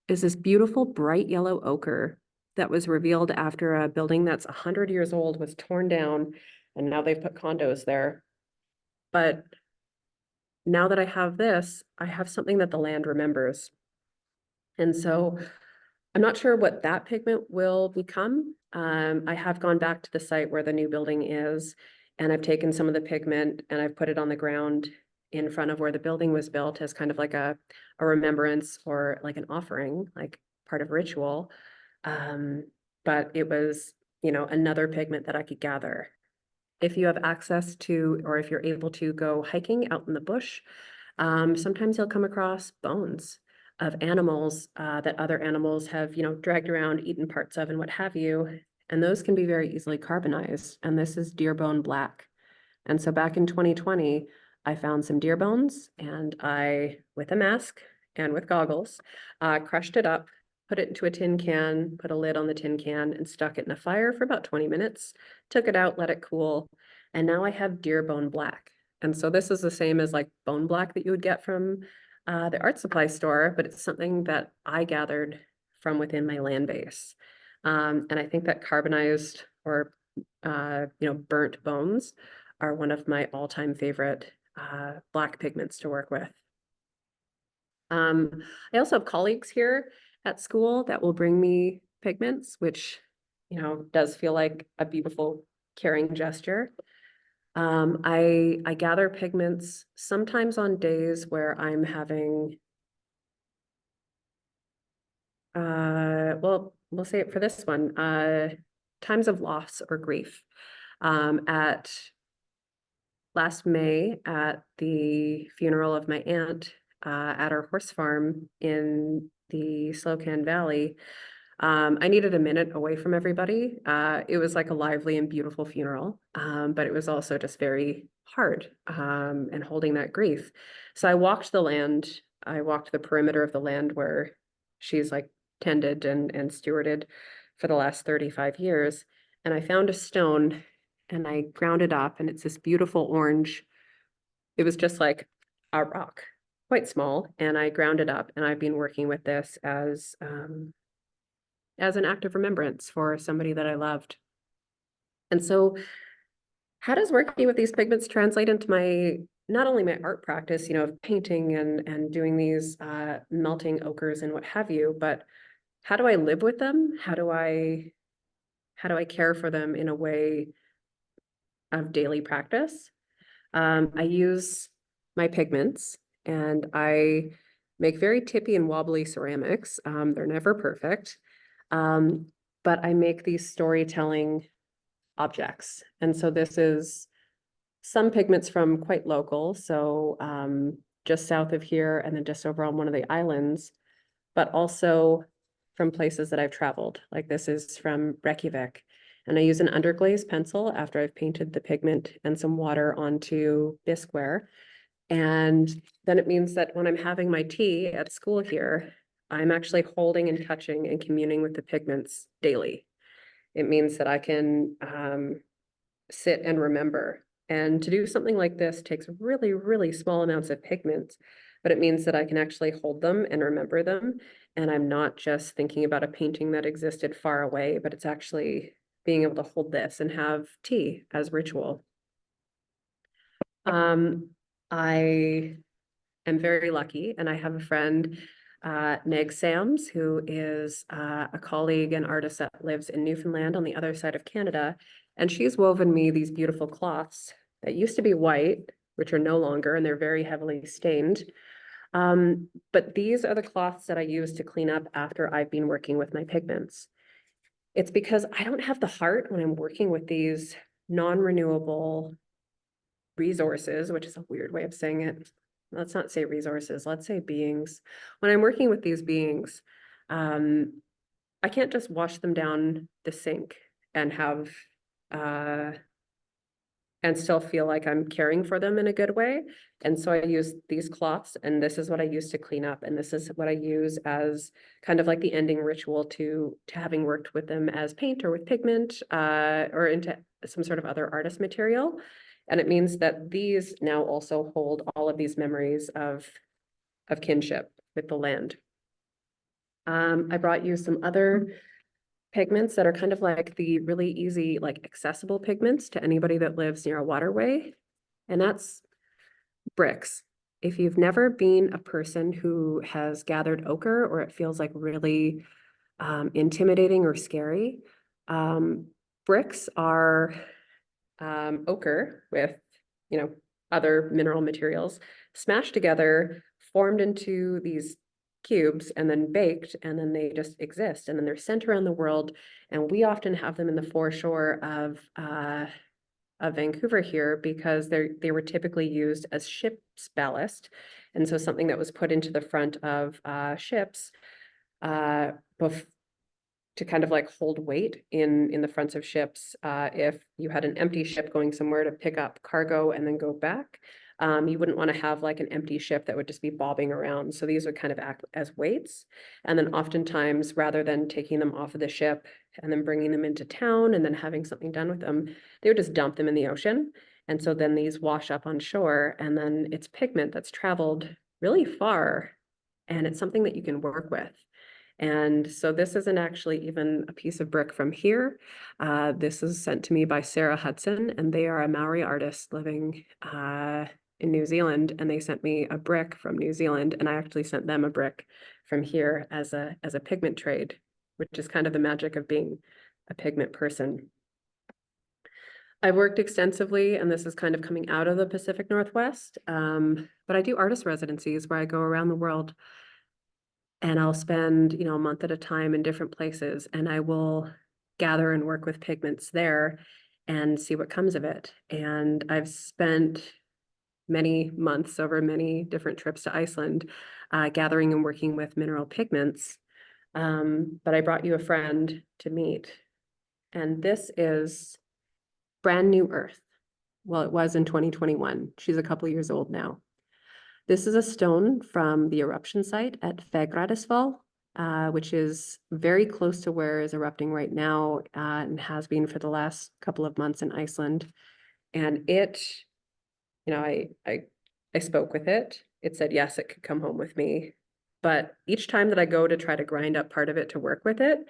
is this beautiful bright yellow ochre that was revealed after a building that's 100 years old was torn down and now they've put condos there. But now that I have this, I have something that the land remembers. And so I'm not sure what that pigment will become. I have gone back to the site where the new building is, and I've taken some of the pigment and I've put it on the ground in front of where the building was built as kind of like a remembrance or like an offering, like part of ritual. But it was, another pigment that I could gather. If you have access to, or if you're able to go hiking out in the bush, sometimes you'll come across bones of animals that other animals have, dragged around, eaten parts of, and what have you. And those can be very easily carbonized. And this is deer bone black. And so back in 2020, I found some deer bones and I, with a mask and with goggles, crushed it up, put it into a tin can, put a lid on the tin can and stuck it in a fire for about 20 minutes, took it out, let it cool. And now I have deer bone black. And so this is the same as like bone black that you would get from the art supply store, but it's something that I gathered from within my land base. And I think that carbonized or, burnt bones are one of my all-time favorite black pigments to work with. I also have colleagues here at school that will bring me pigments, which, does feel like a beautiful caring gesture. I gather pigments sometimes on days where I'm having, well, we'll say it for this one, times of loss or grief. At last May, at the funeral of my aunt, at our horse farm in the Slocan Valley, I needed a minute away from everybody. It was like a lively and beautiful funeral, but it was also just very hard, and holding that grief. So I walked the land. I walked the perimeter of the land where she's like tended and stewarded for the last 35 years. And I found a stone and I ground it up, and it's this beautiful orange. It was just like a rock, quite small, and I ground it up. And I've been working with this as an act of remembrance for somebody that I loved. And so, how does working with these pigments translate into my not only my art practice, of painting and doing these melting ochres and what have you, but how do I live with them? How do I care for them in a way of daily practice? I use my pigments and I make very tippy and wobbly ceramics. They're never perfect, um, but I make these storytelling objects. And so this is some pigments from quite local, so just south of here and then just over on one of the islands, but also from places that I've traveled. Like this is from Reykjavik. And I use an underglaze pencil after I've painted the pigment and some water onto bisqueware. And then it means that when I'm having my tea at school here, I'm actually holding and touching and communing with the pigments daily. It means that I can sit and remember. And to do something like this takes really, really small amounts of pigments, but it means that I can actually hold them and remember them. And I'm not just thinking about a painting that existed far away, but it's actually being able to hold this and have tea as ritual. I am very lucky, and I have a friend, Meg Sams, who is a colleague and artist that lives in Newfoundland on the other side of Canada. And she's woven me these beautiful cloths that used to be white, which are no longer, and they're very heavily stained. But these are the cloths that I use to clean up after I've been working with my pigments. It's because I don't have the heart when I'm working with these non-renewable resources, which is a weird way of saying it. Let's not say resources, let's say beings. When I'm working with these beings, I can't just wash them down the sink and have and still feel like I'm caring for them in a good way. And so I use these cloths, and this is what I use to clean up, and this is what I use as kind of like the ending ritual to having worked with them as paint or with pigment, or into some sort of other artist material. And it means that these now also hold all of these memories of kinship with the land. I brought you some other pigments that are kind of like the really easy, like accessible pigments to anybody that lives near a waterway, and that's bricks. If you've never been a person who has gathered ochre, or it feels like really intimidating or scary, bricks are ochre with, other mineral materials smashed together, formed into these cubes, and then baked, and then they just exist, and then they're sent around the world. And we often have them in the foreshore of Vancouver here because they were typically used as ship's ballast. And so something that was put into the front of ships uh, to kind of like hold weight in the fronts of ships. If you had an empty ship going somewhere to pick up cargo and then go back, you wouldn't want to have like an empty ship that would just be bobbing around. So these would kind of act as weights. And then oftentimes, rather than taking them off of the ship and then bringing them into town and then having something done with them, they would just dump them in the ocean. And so then these wash up on shore, and then it's pigment that's traveled really far, and it's something that you can work with. And so this isn't actually even a piece of brick from here. This is sent to me by Sarah Hudson, and they are a Maori artist living in New Zealand. And they sent me a brick from New Zealand, and I actually sent them a brick from here as a pigment trade, which is kind of the magic of being a pigment person. I've worked extensively, and this is kind of coming out of the Pacific Northwest, but I do artist residencies where I go around the world, and I'll spend, a month at a time in different places, and I will gather and work with pigments there and see what comes of it. And I've spent many months over many different trips to Iceland, gathering and working with mineral pigments. But I brought you a friend to meet, and this is Brand New Earth. Well, it was in 2021. She's a couple years old now. This is a stone from the eruption site at Fagradisfjall, which is very close to where is erupting right now, and has been for the last couple of months in Iceland. And it, I spoke with it. It said yes, it could come home with me. But each time that I go to try to grind up part of it to work with it,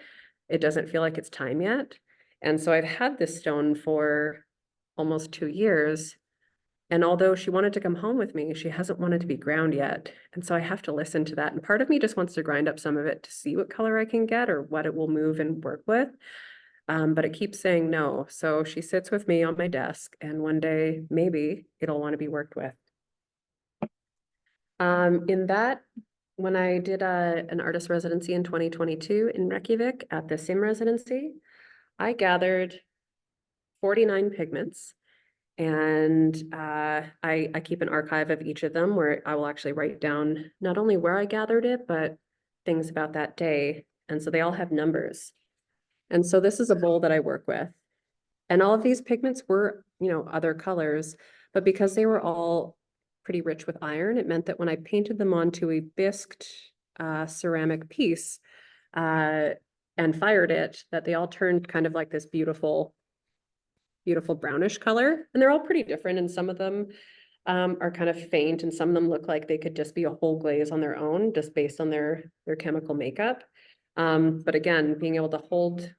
it doesn't feel like it's time yet. And so I've had this stone for almost 2 years. And although she wanted to come home with me, she hasn't wanted to be ground yet. And so I have to listen to that. And part of me just wants to grind up some of it to see what color I can get or what it will move and work with. But it keeps saying no. So she sits with me on my desk, and one day maybe it'll want to be worked with. In that, when I did an artist residency in 2022 in Reykjavik at the SIM residency, I gathered 49 pigments. And I keep an archive of each of them where I will actually write down not only where I gathered it, but things about that day. And so they all have numbers. And so this is a bowl that I work with. And all of these pigments were, other colors, but because they were all pretty rich with iron, it meant that when I painted them onto a bisqued ceramic piece and fired it, that they all turned kind of like this beautiful brownish color. And they're all pretty different. And some of them are kind of faint, and some of them look like they could just be a whole glaze on their own, just based on their chemical makeup. But again, being able to hold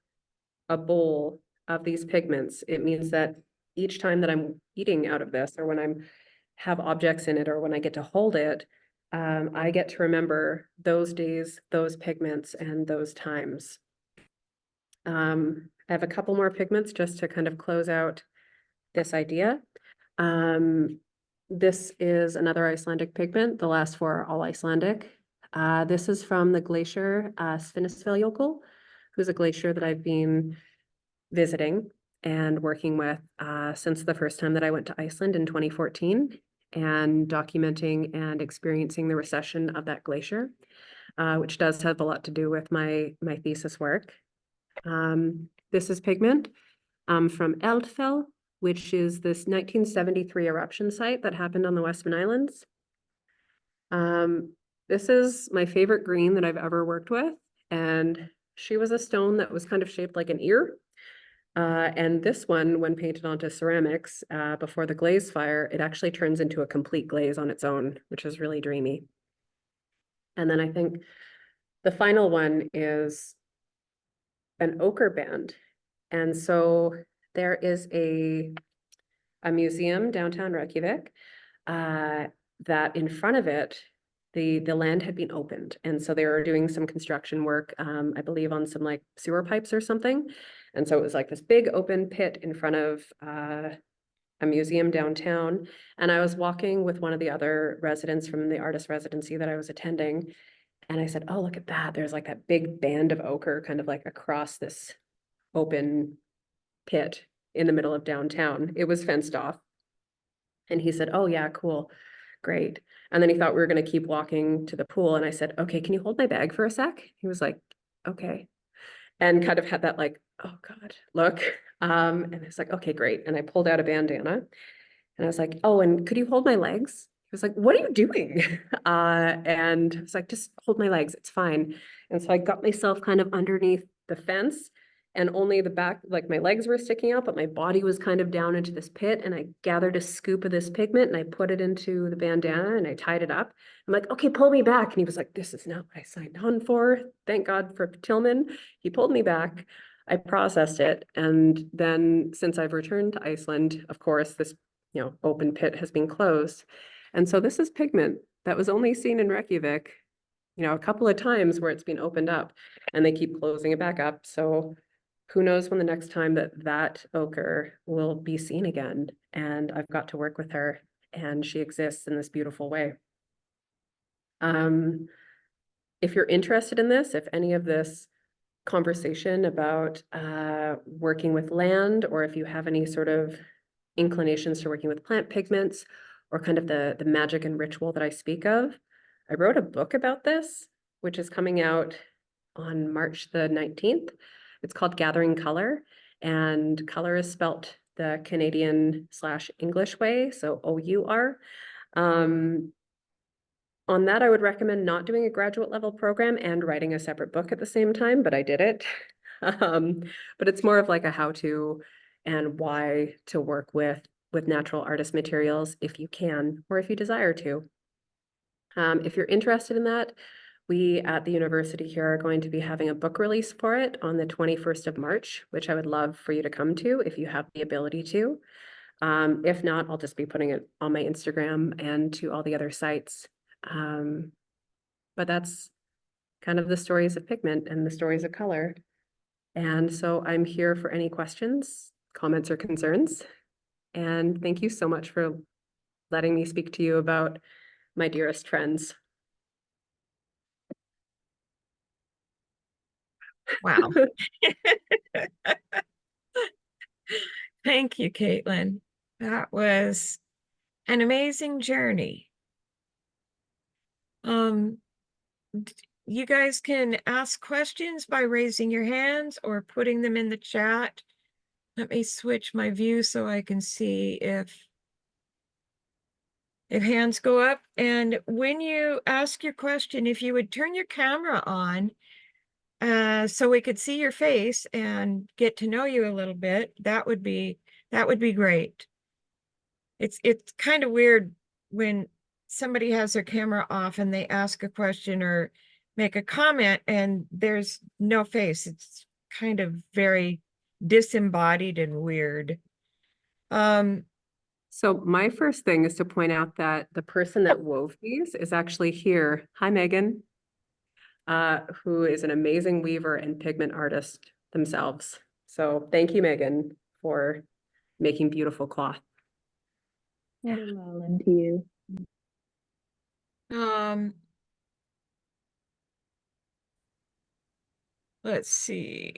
a bowl of these pigments, it means that each time that I'm eating out of this, or when I'm have objects in it, or when I get to hold it, I get to remember those days, those pigments, and those times. I have a couple more pigments just to kind of close out this idea. This is another Icelandic pigment. The last four are all Icelandic. This is from the glacier Svinesfelljökull, who's a glacier that I've been visiting and working with since the first time that I went to Iceland in 2014, and documenting and experiencing the recession of that glacier, which does have a lot to do with my thesis work. This is pigment from Eldfell, which is this 1973 eruption site that happened on the Westman Islands. This is my favorite green that I've ever worked with, and she was a stone that was kind of shaped like an ear. And this one, when painted onto ceramics before the glaze fire, it actually turns into a complete glaze on its own, which is really dreamy. And then I think the final one is an ochre band. And so there is a museum downtown Reykjavik that in front of it, the land had been opened. And so they were doing some construction work, I believe on some like sewer pipes or something. And so it was like this big open pit in front of a museum downtown. And I was walking with one of the other residents from the artist residency that I was attending. And I said, oh, look at that. There's like that big band of ochre kind of like across this open pit in the middle of downtown. It was fenced off. And he said, oh yeah, cool, great. And then he thought we were going to keep walking to the pool. And I said, okay, can you hold my bag for a sec? He was like, okay. And kind of had that like, oh God, look. And I was like, okay, great. And I pulled out a bandana and I was like, oh, and could you hold my legs? He was like, what are you doing? And I was like, just hold my legs, it's fine. And so I got myself kind of underneath the fence, and only the back, like my legs were sticking out, but my body was kind of down into this pit. And I gathered a scoop of this pigment and I put it into the bandana and I tied it up. I'm like, okay, pull me back. And he was like, this is not what I signed on for. Thank God for Tillman. He pulled me back. I processed it. And then since I've returned to Iceland, of course, this open pit has been closed. And so this is pigment that was only seen in Reykjavik, a couple of times where it's been opened up, and they keep closing it back up. So who knows when the next time that ochre will be seen again. And I've got to work with her, and she exists in this beautiful way. If you're interested in this, if any of this conversation about working with land, or if you have any sort of inclinations to working with plant pigments, or kind of the magic and ritual that I speak of. I wrote a book about this, which is coming out on March the 19th. It's called Gathering Color, and color is spelt the Canadian/English way, so OUR. On that, I would recommend not doing a graduate level program and writing a separate book at the same time, but I did it. But it's more of like a how-to and why to work with natural artist materials if you can, or if you desire to. If you're interested in that, we at the university here are going to be having a book release for it on the 21st of March, which I would love for you to come to if you have the ability to. If not, I'll just be putting it on my Instagram and to all the other sites. But that's kind of the stories of pigment and the stories of color. And so I'm here for any questions, comments, or concerns. And thank you so much for letting me speak to you about my dearest friends. Wow. Thank you, Caitlin. That was an amazing journey. Um, you guys can ask questions by raising your hands or putting them in the chat. Let me switch my view so I can see if hands go up. And when you ask your question, if you would turn your camera on, so we could see your face and get to know you a little bit, that would be great. It's kind of weird when somebody has their camera off and they ask a question or make a comment and there's no face. It's kind of very disembodied and weird. So my first thing is to point out that the person that wove these is actually here. Hi, Megan, who is an amazing weaver and pigment artist themselves. So thank you, Megan, for making beautiful cloth. Hello, and to you. Um, let's see.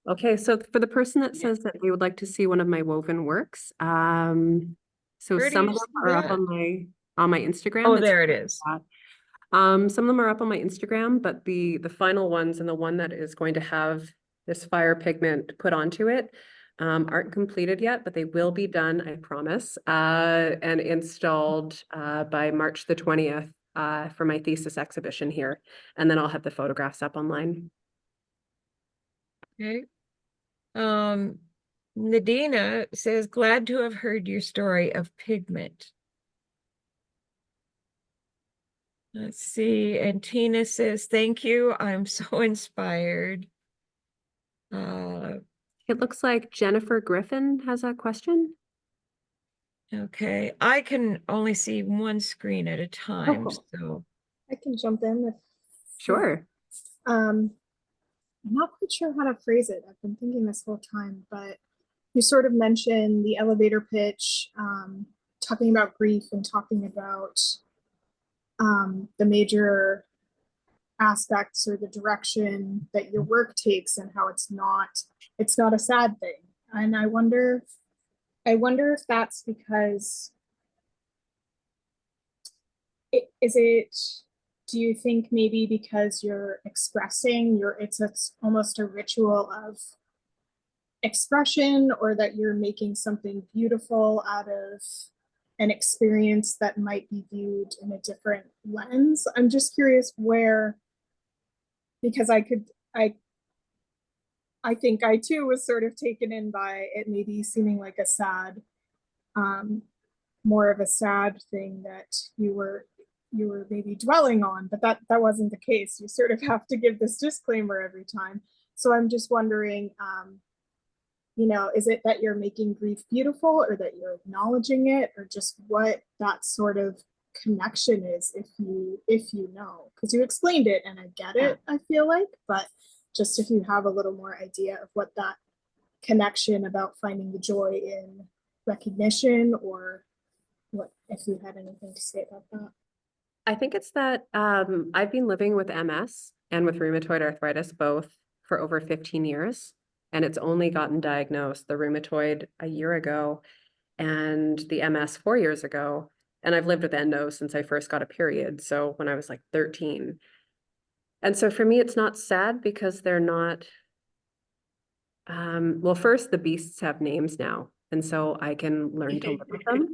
Okay, so for the person that Yeah. says that they would like to see one of my woven works, so Where do some you of them see are up that? on my Instagram. Oh, It's there it is. some of them are up on my Instagram, but the final ones and the one that is going to have this fire pigment put onto it aren't completed yet, but they will be done, I promise, and installed by March the 20th for my thesis exhibition here, and then I'll have the photographs up online. Okay. Nadina says, glad to have heard your story of pigment. Let's see. And Tina says, thank you. I'm so inspired. It looks like Jennifer Griffin has a question. Okay. I can only see one screen at a time, cool. so. I can jump in if Sure. I'm not quite sure how to phrase it. I've been thinking this whole time, but you sort of mentioned the elevator pitch, talking about grief and talking about the major aspects or the direction that your work takes and how it's not a sad thing. And I wonder if that's because is it, do you think maybe because you're expressing it's almost a ritual of expression, or that you're making something beautiful out of an experience that might be viewed in a different lens? I'm just curious where, because I think I too was sort of taken in by it maybe seeming like a sad, um, more of a sad thing that you were maybe dwelling on, but that wasn't the case. You sort of have to give this disclaimer every time. So I'm just wondering, you know, is it that you're making grief beautiful, or that you're acknowledging it, or just what that sort of connection is, if you know, because you explained it and I get it, I feel like, but just if you have a little more idea of what that connection about finding the joy in recognition, or what, if you had anything to say about that. I think it's that I've been living with MS and with rheumatoid arthritis both for over 15 years, and it's only gotten diagnosed, the rheumatoid, a year ago. and the MS 4 years ago. And I've lived with endo since I first got a period. So when I was like 13. And so for me, it's not sad because they're not, well, first the beasts have names now. And so I can learn to live with them,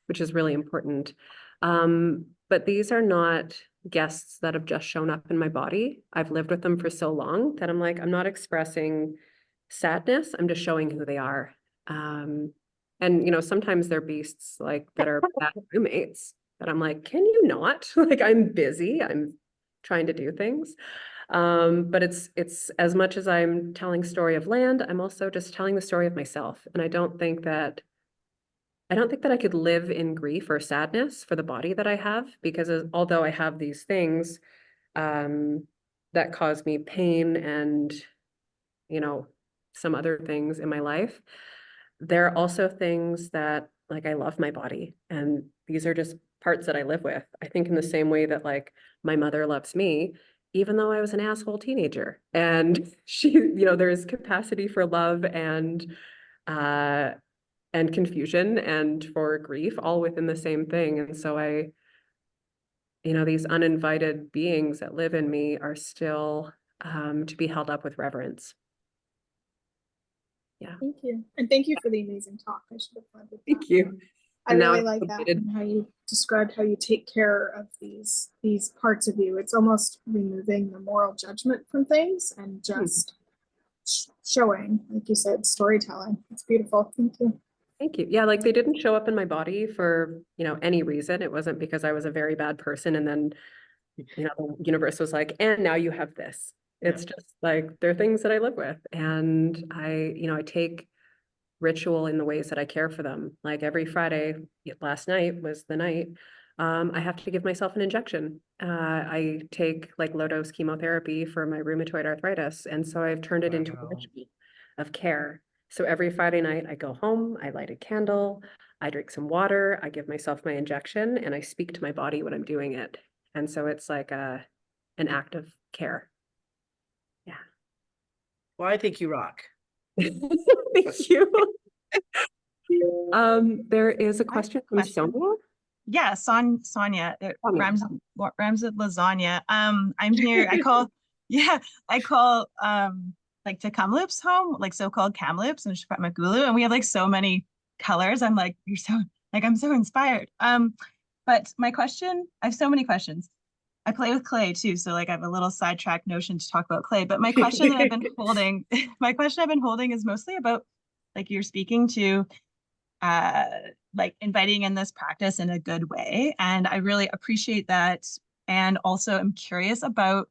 which is really important. But these are not guests that have just shown up in my body. I've lived with them for so long that I'm like, I'm not expressing sadness. I'm just showing who they are. And sometimes they're beasts like that are bad roommates that I'm like, can you not? Like, I'm busy. I'm trying to do things. But it's as much as I'm telling story of land, I'm also just telling the story of myself. And I don't think that I could live in grief or sadness for the body that I have, because although I have these things that cause me pain and, some other things in my life, there are also things that, like, I love my body, and these are just parts that I live with. I think in the same way that, like, my mother loves me, even though I was an asshole teenager, and she, there's capacity for love uh, and confusion and for grief all within the same thing. And so these uninvited beings that live in me are still to be held up with reverence. Yeah. Thank you. And thank you for the amazing talk. I should have led with that. Thank you. I And now really I'm like that completed. and how you described how you take care of these parts of you. It's almost removing the moral judgment from things and just showing, like you said, storytelling. It's beautiful. Thank you. Thank you. Yeah, like, they didn't show up in my body for, any reason. It wasn't because I was a very bad person and then, the universe was like, and now you have this. It's just like, they're things that I live with. And I take ritual in the ways that I care for them. Like, every Friday, last night was the night, I have to give myself an injection. I take like low dose chemotherapy for my rheumatoid arthritis. And so I've turned it into a ritual of care. So every Friday night I go home, I light a candle, I drink some water, I give myself my injection, and I speak to my body when I'm doing it. And so it's like an act of care. Yeah. Well, I think you rock. Thank you. There is a question from Sonia. Yeah, Sonia. It Sonia. rhymes with lasagna. I'm here. I call like to Kamloops home, like so-called Kamloops and Magulu, and we have like so many colors. I'm like, I'm so inspired. But my question, I have so many questions. I play with clay too, so like I have a little sidetrack notion to talk about clay. But my question that I've been holding, is mostly about, like, you're speaking to like inviting in this practice in a good way. And I really appreciate that. And also I'm curious about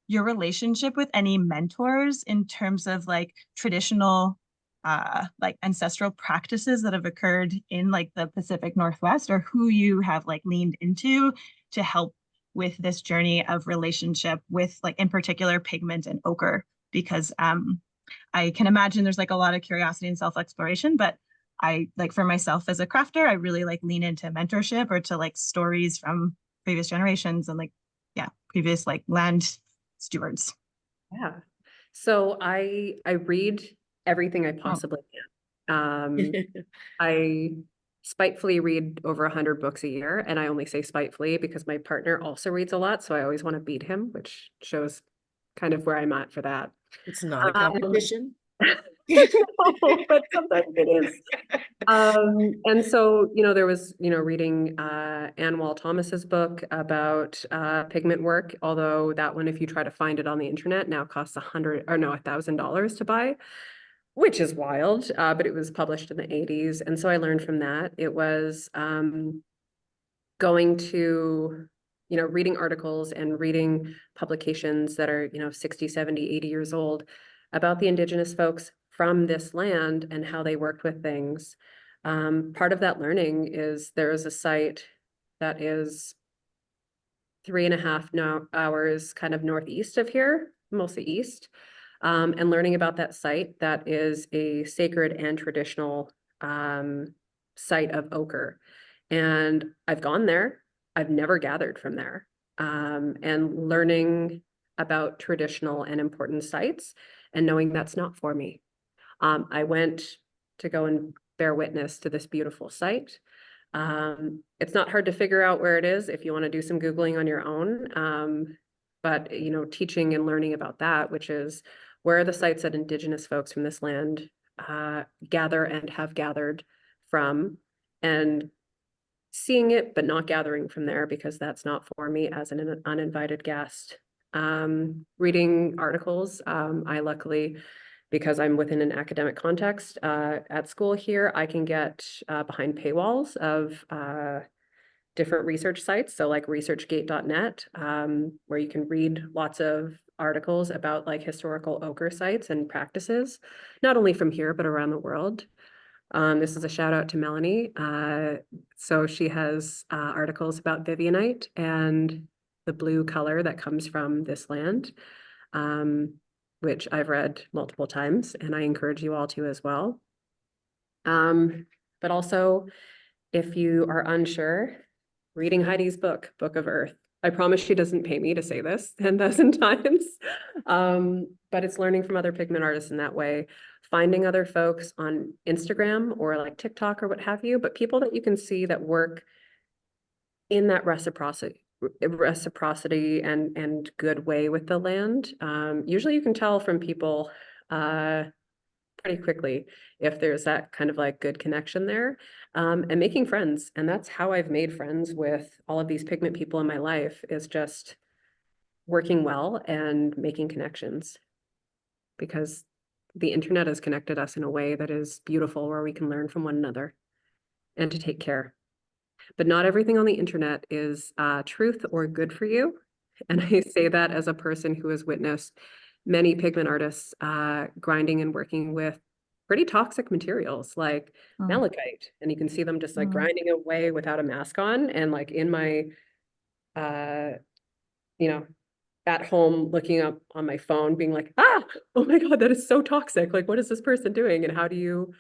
your relationship with any mentors in terms of like traditional like ancestral practices that have occurred in like the Pacific Northwest, or who you have like leaned into to help with this journey of relationship with, like, in particular, pigment and ochre, because I can imagine there's like a lot of curiosity and self-exploration, but I, like, for myself as a crafter, I really like lean into mentorship or to like stories from previous generations and like, previous like land stewards. Yeah. So I read everything I possibly can. I spitefully read over 100 books a year, and I only say spitefully because my partner also reads a lot, so I always want to beat him, which shows kind of where I'm at for that. It's not a competition. But sometimes it is. And so, there was, reading Anne Wall Thomas's book about pigment work, although that one, if you try to find it on the internet, now costs $1,000 to buy, which is wild. But it was published in the 80s. And so I learned from that. It was going to, reading articles and reading publications that are, 60, 70, 80 years old about the Indigenous folks from this land and how they worked with things. Part of that learning is there is a site that is 3.5 hours kind of northeast of here, mostly east, and learning about that site that is a sacred and traditional site of ochre. And I've gone there. I've never gathered from there. And learning about traditional and important sites and knowing that's not for me. I went to go and bear witness to this beautiful site. It's not hard to figure out where it is if you want to do some Googling on your own. But, you know, teaching and learning about that, which is where are the sites that Indigenous folks from this land gather and have gathered from, and seeing it, but not gathering from there because that's not for me as an uninvited guest. Reading articles, I luckily, because I'm within an academic context at school here, I can get behind paywalls of different research sites. So like researchgate.net, where you can read lots of articles about like historical ochre sites and practices, not only from here, but around the world. This is a shout out to Melanie. So she has articles about Vivianite and the blue color that comes from this land, which I've read multiple times, and I encourage you all to as well. But also, if you are unsure, reading Heidi's book, Book of Earth. I promise she doesn't pay me to say this 10,000 times, but it's learning from other pigment artists in that way, finding other folks on Instagram or like TikTok or what have you, but people that you can see that work in that reciprocity and good way with the land. Usually you can tell from people pretty quickly if there's that kind of like good connection there, and making friends. And that's how I've made friends with all of these pigment people in my life, is just working well and making connections, because the internet has connected us in a way that is beautiful, where we can learn from one another and to take care. But not everything on the internet is truth or good for you. And I say that as a person who has witnessed many pigment artists grinding and working with pretty toxic materials like malachite. And you can see them just like grinding away without a mask on. And like in my, you know, at home looking up on my phone being like, oh my God, that is so toxic. Like, what is this person doing? And how do you,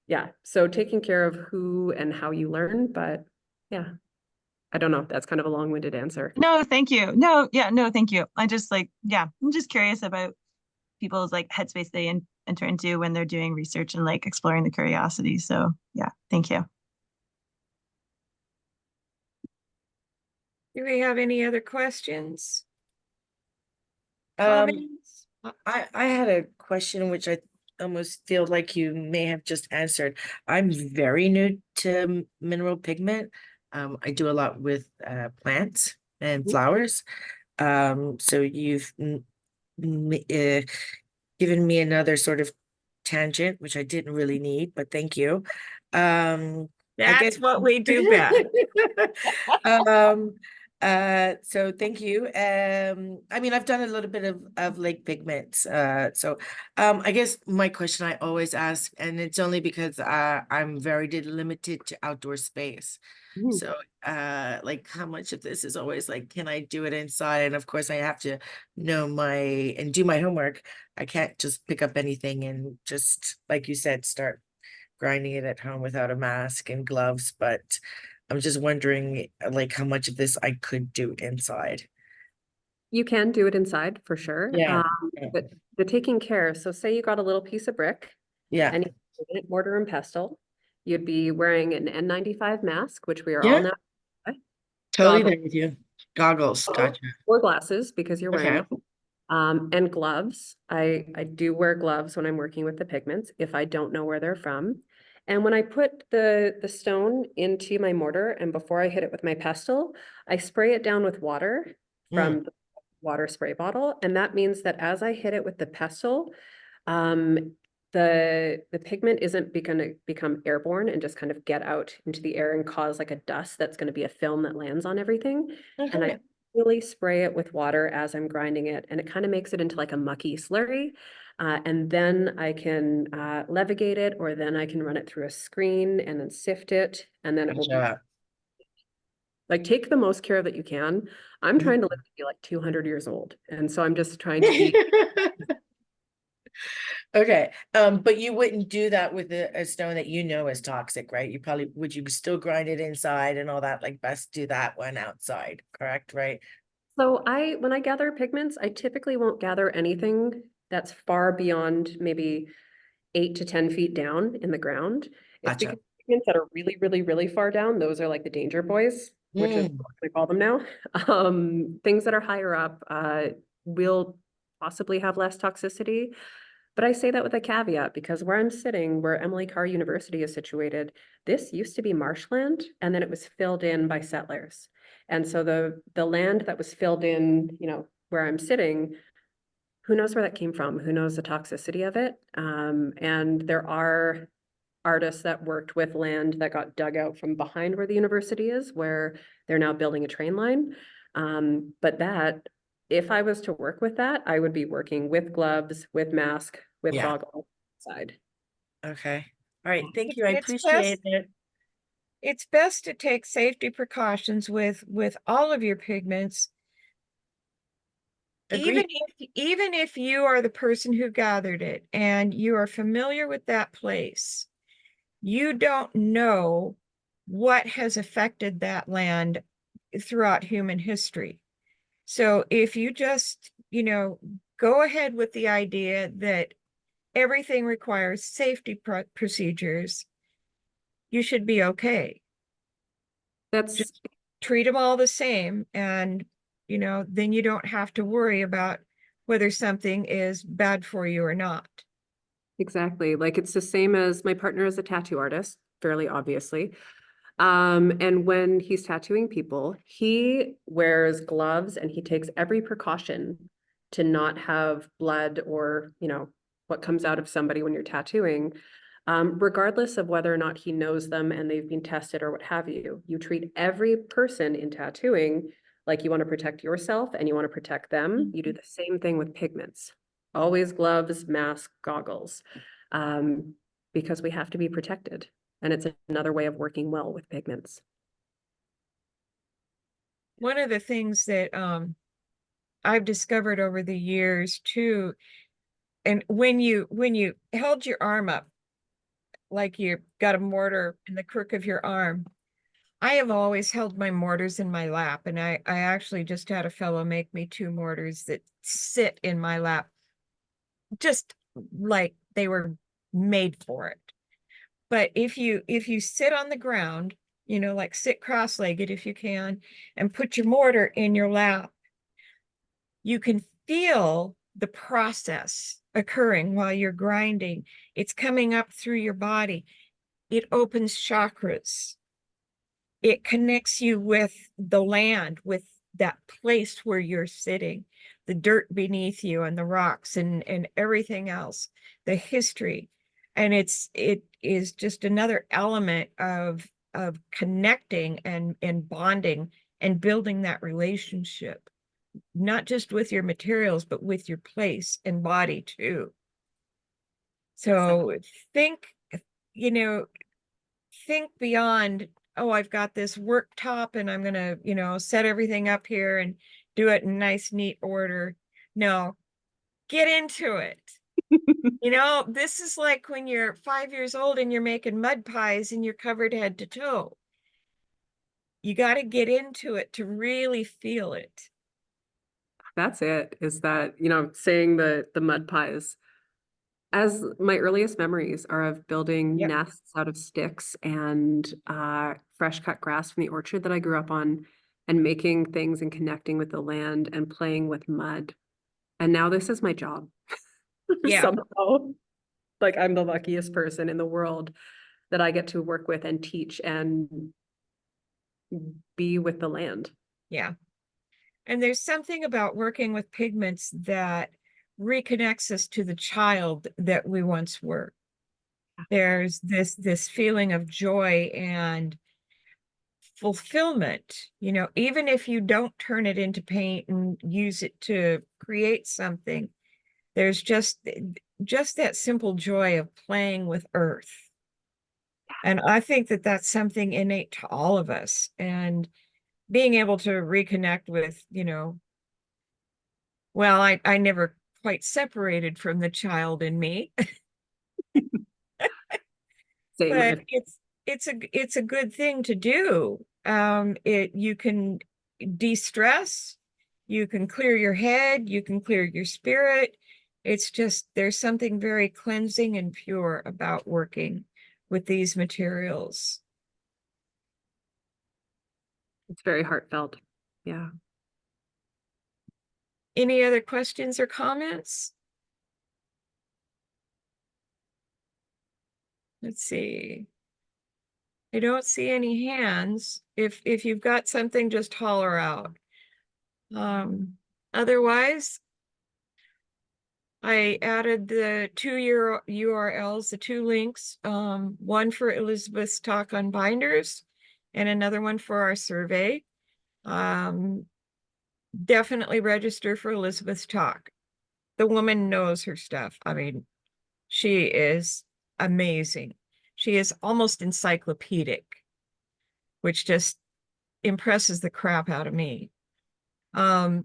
yeah. So taking care of who and how you learn, but yeah, I don't know. That's kind of a long-winded answer. No, thank you. No, yeah, no, thank you. I just like, yeah, I'm just curious about people's like headspace they enter into when they're doing research and like exploring the curiosity. So yeah, thank you. Do we have any other questions? Um, Comments? I had a question which I almost feel like you may have just answered. I'm very new to mineral pigment. I do a lot with plants and flowers. So you've given me another sort of tangent, which I didn't really need, but thank you. I guess That's what we do best. um so thank you. I mean, I've done a little bit of lake pigments. So I guess my question I always ask, and it's only because I'm very limited to outdoor space. So like how much of this is always like, can I do it inside? And of course I have to know and do my homework. I can't just pick up anything and just, like you said, start grinding it at home without a mask and gloves. But I'm just wondering like how much of this I could do inside. You can do it inside for sure. Yeah. But the taking care, so say you got a little piece of brick Yeah. and you put it mortar and pestle, you'd be wearing an N95 mask, which we are all Yeah. now. Totally Goggles. there with you. Goggles. Gotcha. Or glasses because you're wearing Okay. them. And gloves. I do wear gloves when I'm working with the pigments if I don't know where they're from. And when I put the stone into my mortar and before I hit it with my pestle, I spray it down with water from the water spray bottle. And that means that as I hit it with the pestle, the pigment isn't going to become airborne and just kind of get out into the air and cause like a dust that's going to be a film that lands on everything. And I really spray it with water as I'm grinding it, and it kind of makes it into like a mucky slurry. And then I can levigate it, or then I can run it through a screen and then sift it, and then it will be like, take the most care that you can. I'm trying to live to be like 200 years old, and so I'm just trying to be. Okay. But you wouldn't do that with a stone that you know is toxic, right? You probably would. You still grind it inside and all that, like best do that one outside, correct? Right. So when I gather pigments, I typically won't gather anything that's far beyond maybe 8 to 10 feet down in the ground. It's Gotcha. because pigments that are really, really, really far down, those are like the danger boys, which is Mm. what we call them now. Things that are higher up will possibly have less toxicity. But I say that with a caveat because where I'm sitting, where Emily Carr University is situated, this used to be marshland and then it was filled in by settlers. And so the land that was filled in, you know, where I'm sitting, who knows where that came from? Who knows the toxicity of it? And there are artists that worked with land that got dug out from behind where the university is, where they're now building a train line. But that, if I was to work with that, I would be working with gloves, with mask, with Yeah. goggles side. Okay. All right. Thank It's you. I it's appreciate best it. it's best to take safety precautions with all of your pigments, Agreed. even if you are the person who gathered it and you are familiar with that place, you don't know what has affected that land throughout human history. So if you just, go ahead with the idea that everything requires safety procedures, you should be okay. That's Just treat them all the same, and then you don't have to worry about whether something is bad for you or not. exactly like it's the same as my partner is a tattoo artist, fairly obviously. And when he's tattooing people, he wears gloves and he takes every precaution to not have blood or, you know, what comes out of somebody when you're tattooing, regardless of whether or not he knows them and they've been tested or what have you. You treat every person in tattooing like you want to protect yourself and you want to protect them. You do the same thing with pigments. Always gloves, mask, goggles, because we have to be protected. And it's another way of working well with pigments. One of the things that I've discovered over the years too, and when you held your arm up like you got a mortar in the crook of your arm, I have always held my mortars in my lap, and I actually just had a fellow make me 2 mortars that sit in my lap, just like they were made for it. But if you sit on the ground, like sit cross-legged if you can, and put your mortar in your lap, you can feel the process occurring while you're grinding. It's coming up through your body. It opens chakras. It connects you with the land, with that place where you're sitting, the dirt beneath you and the rocks and everything else, the history. And it is just another element of connecting and bonding and building that relationship, not just with your materials, but with your place and body too. So think, you know, think beyond, oh, I've got this worktop and I'm gonna, set everything up here and do it in nice, neat order. No, get into it. This is like when you're 5 years old and you're making mud pies and you're covered head to toe. You got to get into it to really feel it. That's it, is that, you know, saying the mud pies. As my earliest memories are of building Yep. nests out of sticks and fresh cut grass from the orchard that I grew up on and making things and connecting with the land and playing with mud. And now this is my job. Yeah. Somehow, like I'm the luckiest person in the world that I get to work with and teach and be with the land. Yeah. And there's something about working with pigments that reconnects us to the child that we once were. There's this feeling of joy and fulfillment, even if you don't turn it into paint and use it to create something, there's just that simple joy of playing with earth. And I think that that's something innate to all of us. And being able to reconnect with, well, I never quite separated from the child in me, Same. but it's a good thing to do. You can de-stress, you can clear your head, you can clear your spirit. It's just there's something very cleansing and pure about working with these materials. It's very heartfelt. Yeah. Any other questions or comments? Let's see. I don't see any hands. If you've got something, just holler out. Otherwise, I added the two URLs, the two links, one for Elizabeth's talk on binders and another one for our survey. Definitely register for Elizabeth's talk. The woman knows her stuff. I mean, she is amazing. She is almost encyclopedic, which just impresses the crap out of me. And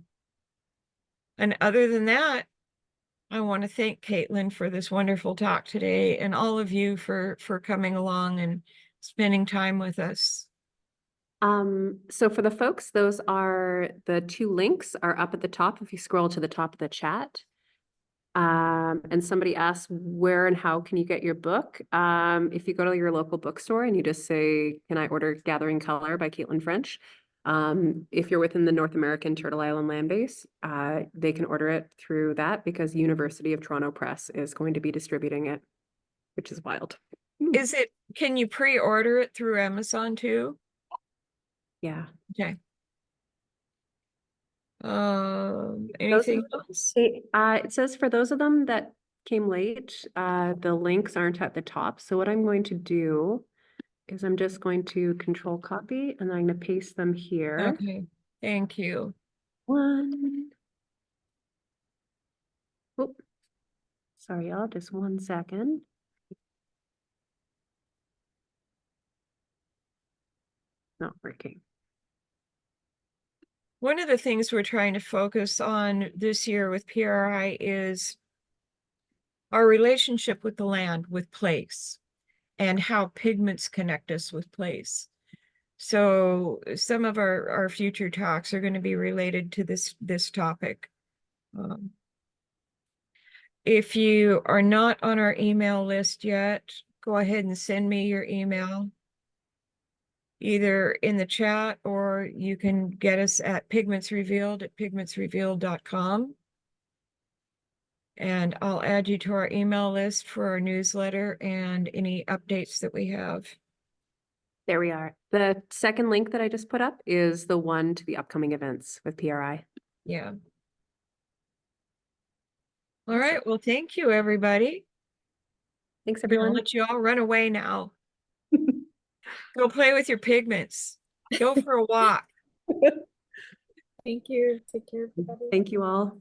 other than that, I want to thank Caitlin for this wonderful talk today and all of you for coming along and spending time with us. So for the folks, those are the two links are up at the top if you scroll to the top of the chat. And somebody asked where and how can you get your book? If you go to your local bookstore and you just say, can I order Gathering Color by Caitlin French? If you're within the North American Turtle Island landbase, they can order it through that because University of Toronto Press is going to be distributing it, which is wild. Can you pre-order it through Amazon too? Yeah. Okay. Anything else? It says for those of them that came late, the links aren't at the top. So what I'm going to do is I'm just going to control copy and I'm going to paste them here. Okay, thank you. One. Oh, sorry, y'all, just 1 second. Not working. One of the things we're trying to focus on this year with PRI is our relationship with the land, with place, and how pigments connect us with place. So some of our future talks are going to be related to this topic. If you are not on our email list yet, go ahead and send me your email, either in the chat or you can get us at pigmentsrevealed@pigmentsrevealed.com. And I'll add you to our email list for our newsletter and any updates that we have. There we are. The second link that I just put up is the one to the upcoming events with PRI. Yeah. All right. Well, thank you, everybody. Thanks, I'm gonna everyone. let you all run away now. Go play with your pigments. Go for a walk. Thank you. Take care, everybody. Thank you all.